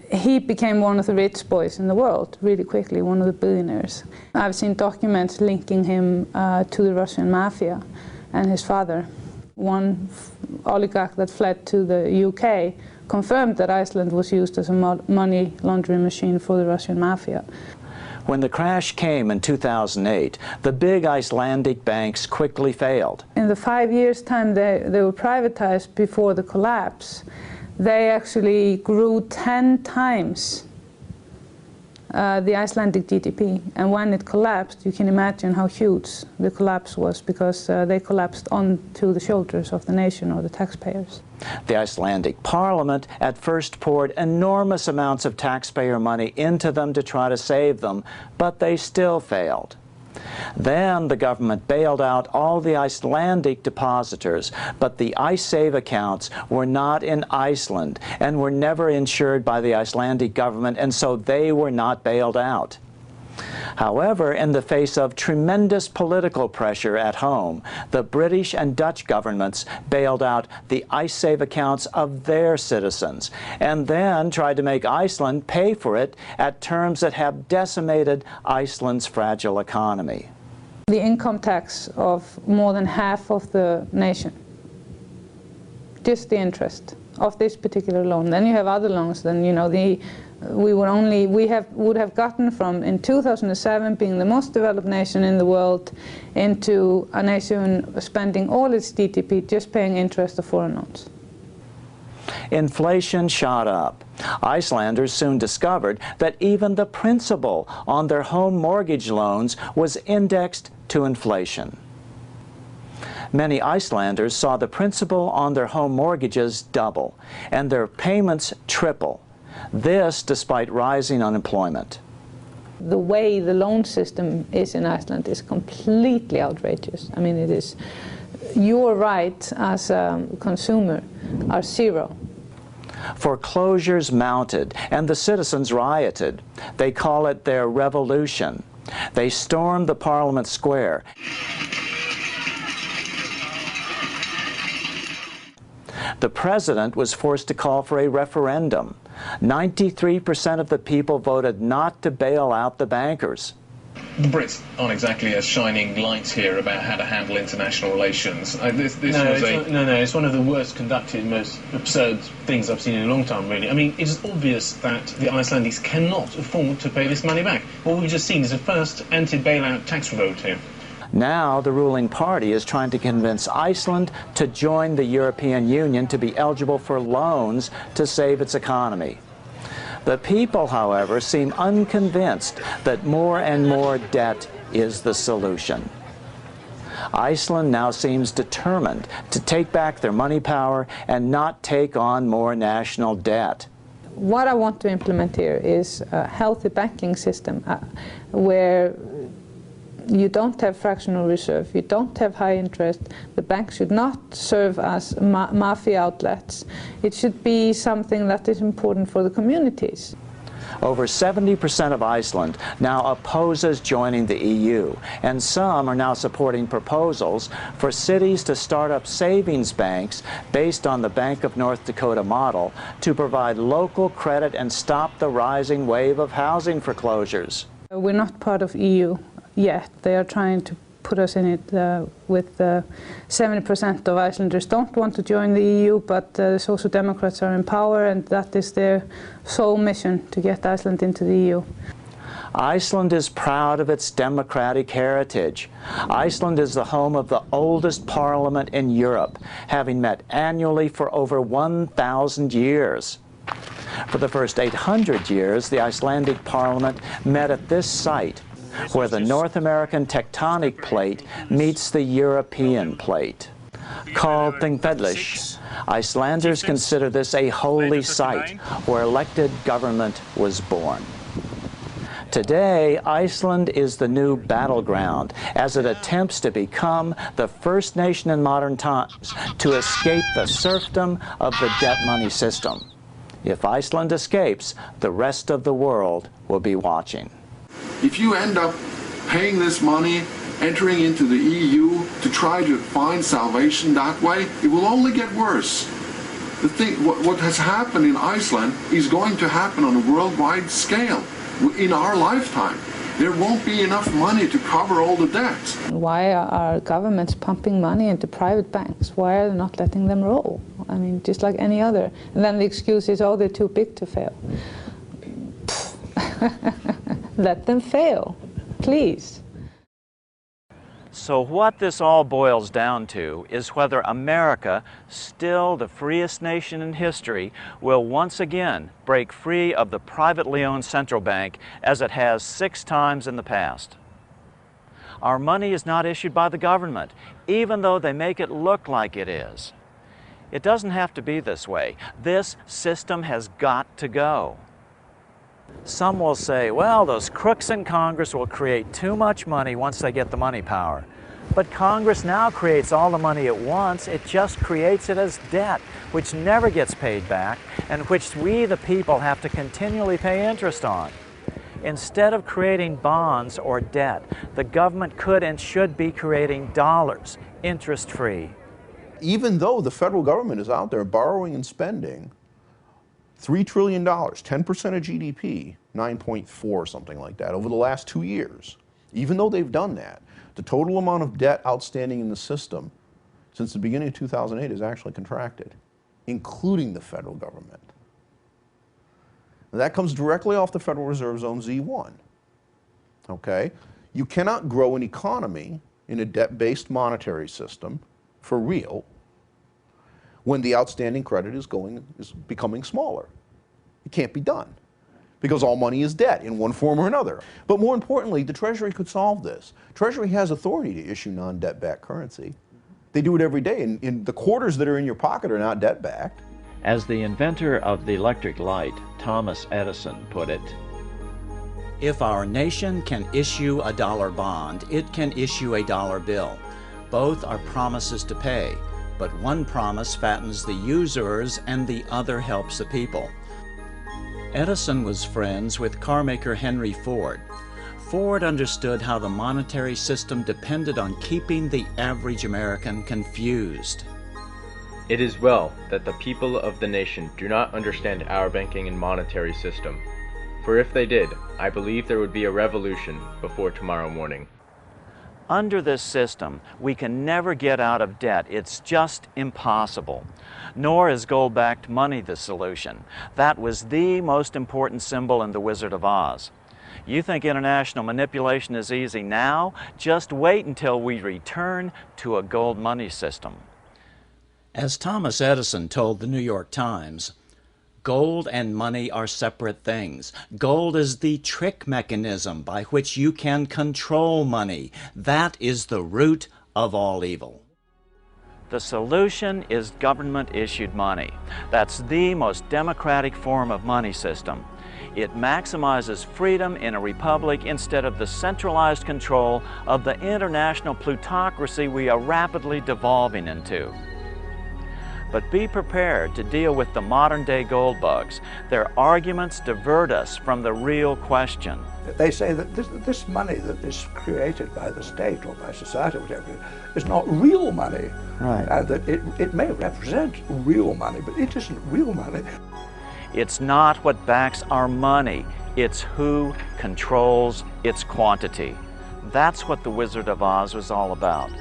[SPEAKER 21] he became one of the rich boys in the world really quickly, one of the billionaires. I've seen documents linking him to the Russian mafia and his father. One oligarch that fled to the UK confirmed that Iceland was used as a money laundering machine for the Russian mafia.
[SPEAKER 1] When the crash came in 2008, the big Icelandic banks quickly failed.
[SPEAKER 21] In the 5 years' time they were privatized before the collapse, they actually grew 10 times the Icelandic GDP. And when it collapsed, you can imagine how huge the collapse was, because they collapsed onto the shoulders of the nation or the taxpayers.
[SPEAKER 1] The Icelandic parliament at first poured enormous amounts of taxpayer money into them to try to save them, but they still failed. Then the government bailed out all the Icelandic depositors, but the IceSave accounts were not in Iceland and were never insured by the Icelandic government, and so they were not bailed out. However, in the face of tremendous political pressure at home, the British and Dutch governments bailed out the IceSave accounts of their citizens, and then tried to make Iceland pay for it at terms that have decimated Iceland's fragile economy.
[SPEAKER 21] The income tax of more than half of the nation, just the interest of this particular loan. Then you have other loans, then the we would have gotten from, in 2007, being the most developed nation in the world, into a nation spending all its GDP just paying interest of foreign loans.
[SPEAKER 1] Inflation shot up. Icelanders soon discovered that even the principal on their home mortgage loans was indexed to inflation. Many Icelanders saw the principal on their home mortgages double and their payments triple. This despite rising unemployment.
[SPEAKER 21] The way the loan system is in Iceland is completely outrageous. I mean, it is, your rights as a consumer are zero.
[SPEAKER 1] Foreclosures mounted and the citizens rioted. They call it their revolution. They stormed the Parliament Square. The president was forced to call for a referendum. 93% of the people voted not to bail out the bankers.
[SPEAKER 4] The Brits aren't exactly as shining lights here about how to handle international relations.
[SPEAKER 22] No, it's one of the worst conducted, most absurd things I've seen in a long time, really. I mean, it's obvious that the Icelandics cannot afford to pay this money back. What we've just seen is the first anti-bailout tax vote here.
[SPEAKER 1] Now the ruling party is trying to convince Iceland to join the European Union to be eligible for loans to save its economy. The people, however, seem unconvinced that more and more debt is the solution. Iceland now seems determined to take back their money power and not take on more national debt.
[SPEAKER 21] What I want to implement here is a healthy banking system where you don't have fractional reserve, you don't have high interest, the bank should not serve as mafia outlets. It should be something that is important for the communities.
[SPEAKER 1] Over 70% of Iceland now opposes joining the EU, and some are now supporting proposals for cities to start up savings banks based on the Bank of North Dakota model to provide local credit and stop the rising wave of housing foreclosures.
[SPEAKER 21] We're not part of EU yet. They are trying to put us in it with 70% of Icelanders don't want to join the EU, but the Social Democrats are in power and that is their sole mission, to get Iceland into the EU.
[SPEAKER 1] Iceland is proud of its democratic heritage. Iceland is the home of the oldest parliament in Europe, having met annually for over 1,000 years. For the first 800 years, the Icelandic parliament met at this site, where the North American tectonic plate meets the European plate. Called Thingvellir, Icelanders consider this a holy site where elected government was born. Today, Iceland is the new battleground as it attempts to become the first nation in modern times to escape the serfdom of the debt money system. If Iceland escapes, the rest of the world will be watching.
[SPEAKER 14] If you end up paying this money, entering into the EU to try to find salvation that way, it will only get worse. The thing, what has happened in Iceland is going to happen on a worldwide scale in our lifetime. There won't be enough money to cover all the debts.
[SPEAKER 21] Why are governments pumping money into private banks? Why are they not letting them roll? I mean, just like any other. And then the excuse is, oh, they're too big to fail. Let them fail, please.
[SPEAKER 11] So what this all boils down to is whether America, still the freest nation in history, will once again break free of the privately owned central bank as it has 6 times in the past. Our money is not issued by the government, even though they make it look like it is. It doesn't have to be this way. This system has got to go. Some will say, well, those crooks in Congress will create too much money once they get the money power. But Congress now creates all the money at once. It just creates it as debt, which never gets paid back, and which we, the people, have to continually pay interest on. Instead of creating bonds or debt, the government could and should be creating dollars, interest-free.
[SPEAKER 8] Even though the federal government is out there borrowing and spending $3 trillion, 10% of GDP, 9.4, something like that, over the last 2 years. Even though they've done that, the total amount of debt outstanding in the system since the beginning of 2008 is actually contracted, including the federal government. That comes directly off the Federal Reserve's own Z1. Okay? You cannot grow an economy in a debt-based monetary system for real when the outstanding credit is becoming smaller. It can't be done because all money is debt in one form or another. But more importantly, the Treasury could solve this. Treasury has authority to issue non-debt-backed currency. They do it every day, and the quarters that are in your pocket are not debt-backed.
[SPEAKER 1] As the inventor of the electric light, Thomas Edison, put it, "If our nation can issue a dollar bond, it can issue a dollar bill. Both are promises to pay, but one promise fattens the usurers and the other helps the people." Edison was friends with carmaker Henry Ford. Ford understood how the monetary system depended on keeping the average American confused.
[SPEAKER 10] It is well that the people of the nation do not understand our banking and monetary system. For if they did, I believe there would be a revolution before tomorrow morning.
[SPEAKER 11] Under this system, we can never get out of debt. It's just impossible. Nor is gold-backed money the solution. That was the most important symbol in The Wizard of Oz. You think international manipulation is easy now? Just wait until we return to a gold money system.
[SPEAKER 1] As Thomas Edison told the New York Times, "Gold and money are separate things. Gold is the trick mechanism by which you can control money. That is the root of all evil."
[SPEAKER 11] The solution is government-issued money. That's the most democratic form of money system. It maximizes freedom in a republic instead of the centralized control of the international plutocracy we are rapidly devolving into. But be prepared to deal with the modern-day gold bugs. Their arguments divert us from the real question.
[SPEAKER 9] They say that this money that is created by the state or by society or whatever is not real money.
[SPEAKER 11] Right.
[SPEAKER 9] And that it may represent real money, but it isn't real money.
[SPEAKER 11] It's not what backs our money. It's who controls its quantity. That's what The Wizard of Oz was all about.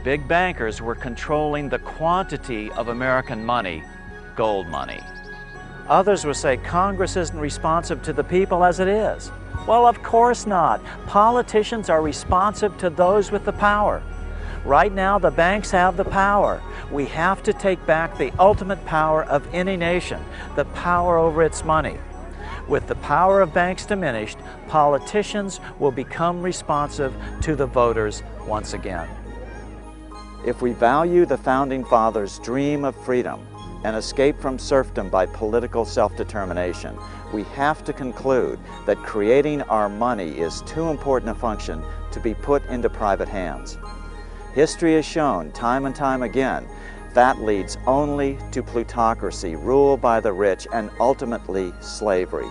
[SPEAKER 11] Big bankers were controlling the quantity of American money, gold money. Others will say Congress isn't responsive to the people as it is. Well, of course not. Politicians are responsive to those with the power. Right now, the banks have the power. We have to take back the ultimate power of any nation, the power over its money. With the power of banks diminished, politicians will become responsive to the voters once again. If we value the Founding Fathers' dream of freedom and escape from serfdom by political self-determination, we have to conclude that creating our money is too important a function to be put into private hands. History has shown time and time again that leads only to plutocracy, rule by the rich, and ultimately slavery.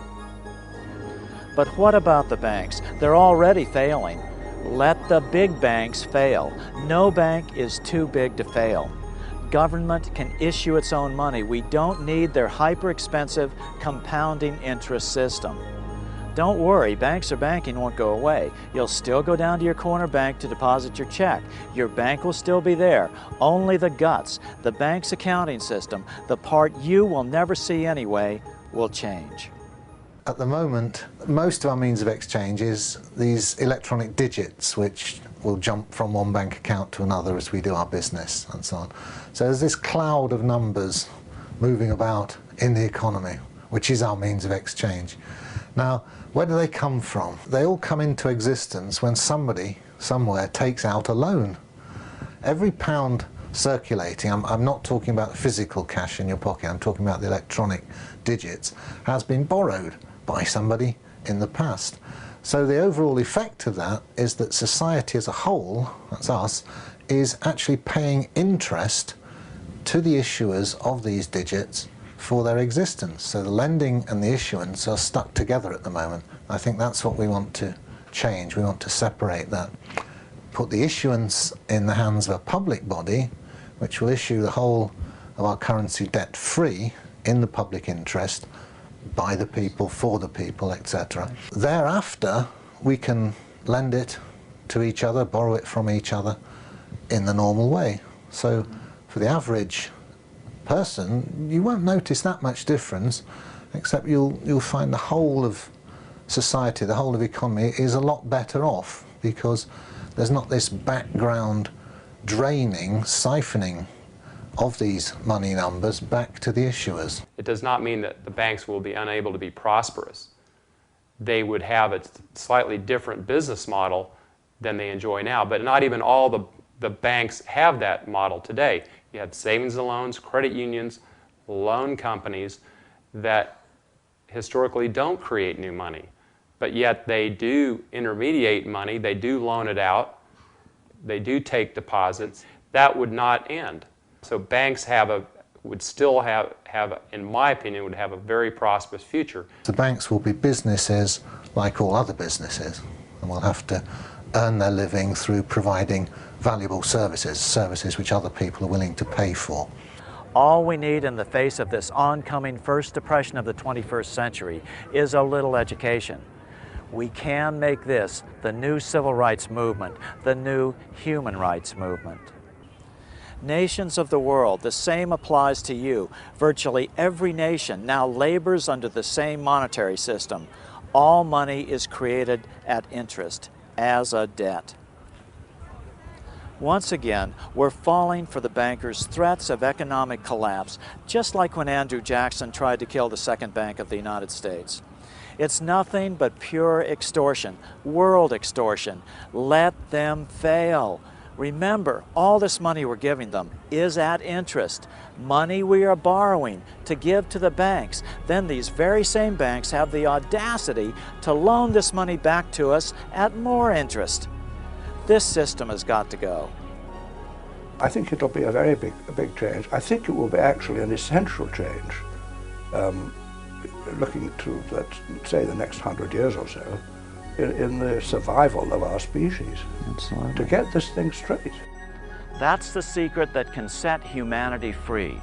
[SPEAKER 11] But what about the banks? They're already failing. Let the big banks fail. No bank is too big to fail. Government can issue its own money. We don't need their hyper-expensive compounding interest system. Don't worry, banks or banking won't go away. You'll still go down to your corner bank to deposit your check. Your bank will still be there. Only the guts, the bank's accounting system, the part you will never see anyway, will change.
[SPEAKER 3] At the moment, most of our means of exchange is these electronic digits, which will jump from one bank account to another as we do our business and so on. So there's this cloud of numbers moving about in the economy, which is our means of exchange. Now, where do they come from? They all come into existence when somebody, somewhere, takes out a loan. Every pound circulating, I'm not talking about physical cash in your pocket, I'm talking about the electronic digits, has been borrowed by somebody in the past. So the overall effect of that is that society as a whole, that's us, is actually paying interest to the issuers of these digits for their existence. So the lending and the issuance are stuck together at the moment. I think that's what we want to change. We want to separate that. Put the issuance in the hands of a public body, which will issue the whole of our currency debt-free in the public interest, by the people, for the people, etc. Thereafter, we can lend it to each other, borrow it from each other in the normal way. So for the average person, you won't notice that much difference except you'll find the whole of society, the whole of economy is a lot better off because there's not this background draining, siphoning of these money numbers back to the issuers.
[SPEAKER 12] It does not mean that the banks will be unable to be prosperous. They would have a slightly different business model than they enjoy now, but not even all the banks have that model today. You have savings and loans, credit unions, loan companies that historically don't create new money, but yet they do intermediate money, they do loan it out, they do take deposits. That would not end. So banks would still have, in my opinion, would have a very prosperous future.
[SPEAKER 3] The banks will be businesses like all other businesses, and will have to earn their living through providing valuable services, services which other people are willing to pay for.
[SPEAKER 11] All we need in the face of this oncoming first depression of the 21st century is a little education. We can make this the new civil rights movement, the new human rights movement. Nations of the world, the same applies to you. Virtually every nation now labors under the same monetary system. All money is created at interest, as a debt. Once again, we're falling for the bankers' threats of economic collapse, just like when Andrew Jackson tried to kill the second bank of the United States. It's nothing but pure extortion, world extortion. Let them fail. Remember, all this money we're giving them is at interest. Money we are borrowing to give to the banks. Then these very same banks have the audacity to loan this money back to us at more interest. This system has got to go.
[SPEAKER 9] I think it'll be a very big change. I think it will be actually an essential change, looking to, let's say, the next 100 years or so, in the survival of our species.
[SPEAKER 11] Absolutely.
[SPEAKER 9] To get this thing straight.
[SPEAKER 11] That's the secret that can set humanity free.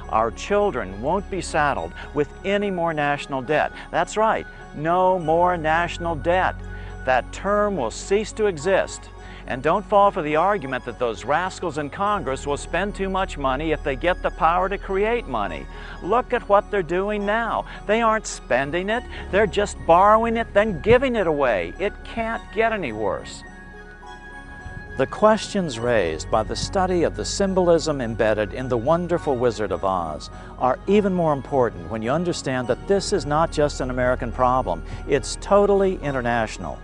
[SPEAKER 11] Our children won't be saddled with any more national debt. That's right, no more national debt. That term will cease to exist. And don't fall for the argument that those rascals in Congress will spend too much money if they get the power to create money. Look at what they're doing now. They aren't spending it, they're just borrowing it, then giving it away. It can't get any worse. The questions raised by the study of the symbolism embedded in the wonderful Wizard of Oz are even more important when you understand that this is not just an American problem, it's totally international.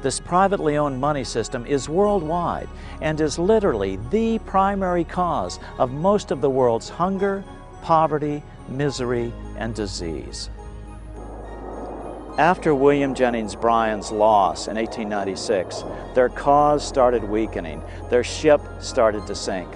[SPEAKER 11] This privately owned money system is worldwide and is literally the primary cause of most of the world's hunger, poverty, misery, and disease. After William Jennings Bryan's loss in 1896, their cause started weakening, their ship started to sink.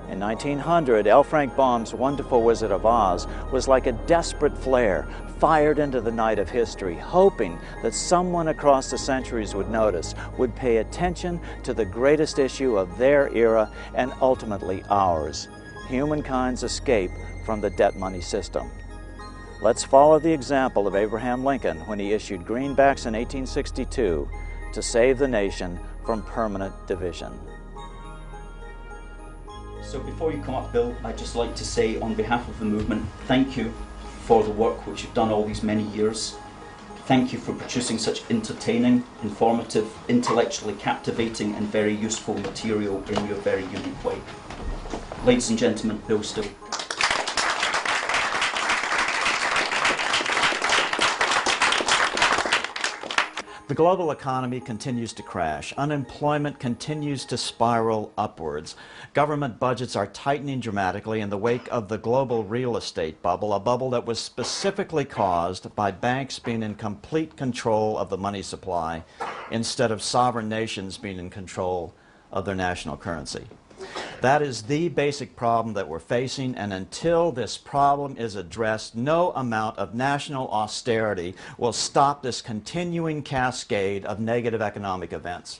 [SPEAKER 11] In 1900, L. Frank Baum's wonderful Wizard of Oz was like a desperate flare fired into the night of history, hoping that someone across the centuries would notice, would pay attention to the greatest issue of their era and ultimately ours, humankind's escape from the debt money system. Let's follow the example of Abraham Lincoln when he issued greenbacks in 1862 to save the nation from permanent division.
[SPEAKER 5] So before you come up, Bill, I'd just like to say on behalf of the movement, thank you for the work which you've done all these many years. Thank you for producing such entertaining, informative, intellectually captivating and very useful material in your very unique way. Ladies and gentlemen, Bill Still.
[SPEAKER 11] The global economy continues to crash. Unemployment continues to spiral upwards. Government budgets are tightening dramatically in the wake of the global real estate bubble, a bubble that was specifically caused by banks being in complete control of the money supply instead of sovereign nations being in control of their national currency. That is the basic problem that we're facing, and until this problem is addressed, no amount of national austerity will stop this continuing cascade of negative economic events.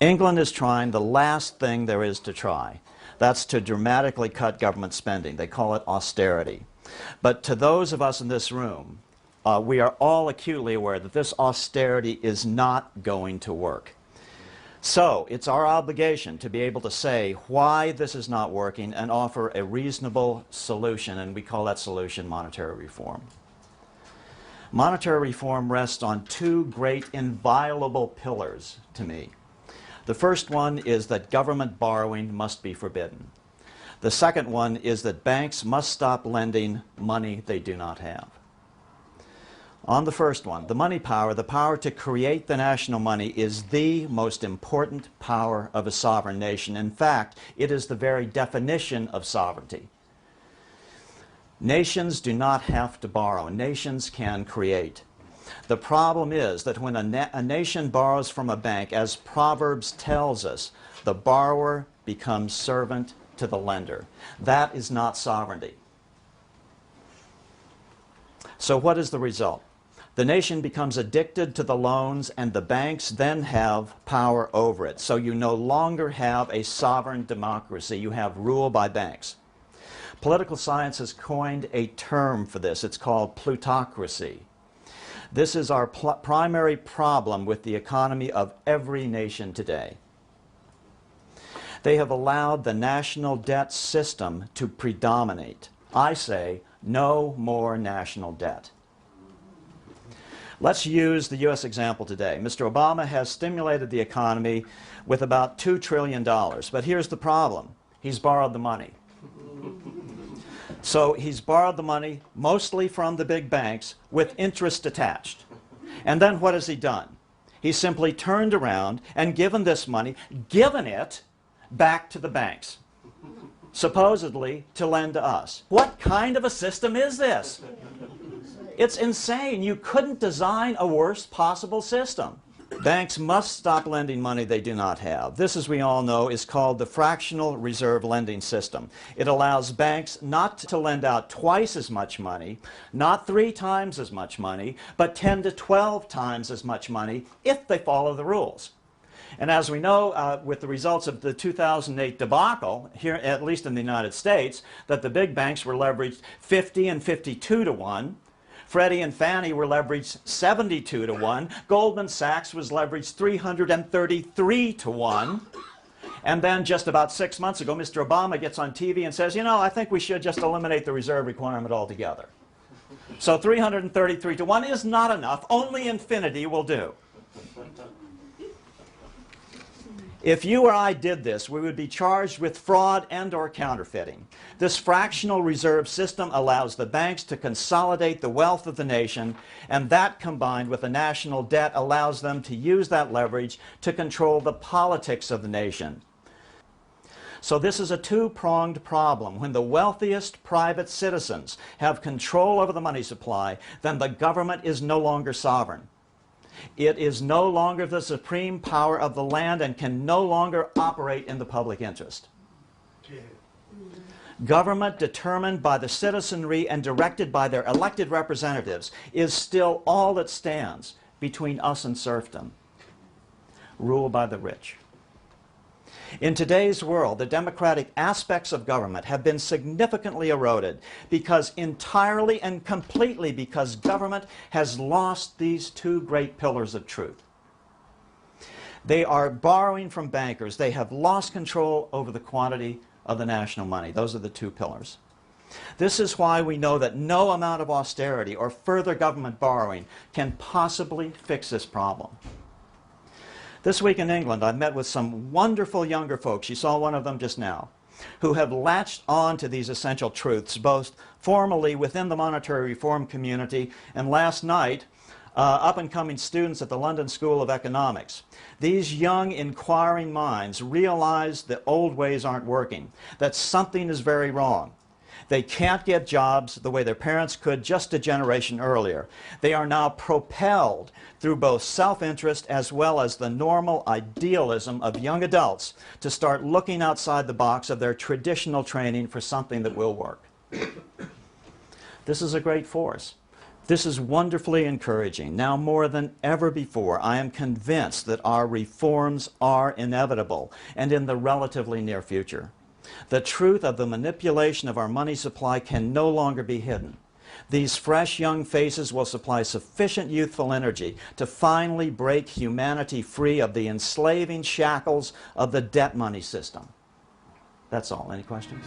[SPEAKER 11] England is trying the last thing there is to try. That's to dramatically cut government spending. They call it austerity. But to those of us in this room, we are all acutely aware that this austerity is not going to work. So it's our obligation to be able to say why this is not working and offer a reasonable solution, and we call that solution monetary reform. Monetary reform rests on two great inviolable pillars to me. The first one is that government borrowing must be forbidden. The second one is that banks must stop lending money they do not have. On the first one, the money power, the power to create the national money, is the most important power of a sovereign nation. In fact, it is the very definition of sovereignty. Nations do not have to borrow. Nations can create. The problem is that when a nation borrows from a bank, as Proverbs tells us, the borrower becomes servant to the lender. That is not sovereignty. So what is the result? The nation becomes addicted to the loans, and the banks then have power over it. So you no longer have a sovereign democracy. You have rule by banks. Political science has coined a term for this. It's called plutocracy. This is our primary problem with the economy of every nation today. They have allowed the national debt system to predominate. I say, no more national debt. Let's use the U.S. example today. Mr. Obama has stimulated the economy with about $2 trillion. But here's the problem. He's borrowed the money. So he's borrowed the money mostly from the big banks with interest attached. And then what has he done? He's simply turned around and given this money, given it back to the banks, supposedly to lend to us. What kind of a system is this? It's insane. You couldn't design a worse possible system. Banks must stop lending money they do not have. This, as we all know, is called the fractional reserve lending system. It allows banks not to lend out twice as much money, not 3 times as much money, but 10 to 12 times as much money if they follow the rules. And as we know, with the results of the 2008 debacle, here, at least in the United States, that the big banks were leveraged 50 and 52 to 1. Freddie and Fannie were leveraged 72 to 1. Goldman Sachs was leveraged 333 to 1. And then just about 6 months ago, Mr. Obama gets on TV and says, you know, I think we should just eliminate the reserve requirement altogether. So 333 to 1 is not enough. Only infinity will do. If you or I did this, we would be charged with fraud and or counterfeiting. This fractional reserve system allows the banks to consolidate the wealth of the nation, and that combined with the national debt allows them to use that leverage to control the politics of the nation. So this is a two-pronged problem. When the wealthiest private citizens have control over the money supply, then the government is no longer sovereign. It is no longer the supreme power of the land and can no longer operate in the public interest. Government determined by the citizenry and directed by their elected representatives is still all that stands between us and serfdom. Rule by the rich. In today's world, the democratic aspects of government have been significantly eroded entirely and completely because government has lost these two great pillars of truth. They are borrowing from bankers. They have lost control over the quantity of the national money. Those are the two pillars. This is why we know that no amount of austerity or further government borrowing can possibly fix this problem. This week in England, I met with some wonderful younger folks, you saw one of them just now, who have latched on to these essential truths, both formally within the monetary reform community and last night, up-and-coming students at the London School of Economics. These young, inquiring minds realize that old ways aren't working, that something is very wrong. They can't get jobs the way their parents could just a generation earlier. They are now propelled through both self-interest as well as the normal idealism of young adults to start looking outside the box of their traditional training for something that will work. This is a great force. This is wonderfully encouraging. Now more than ever before, I am convinced that our reforms are inevitable and in the relatively near future. The truth of the manipulation of our money supply can no longer be hidden. These fresh young faces will supply sufficient youthful energy to finally break humanity free of the enslaving shackles of the debt money system. That's all. Any questions?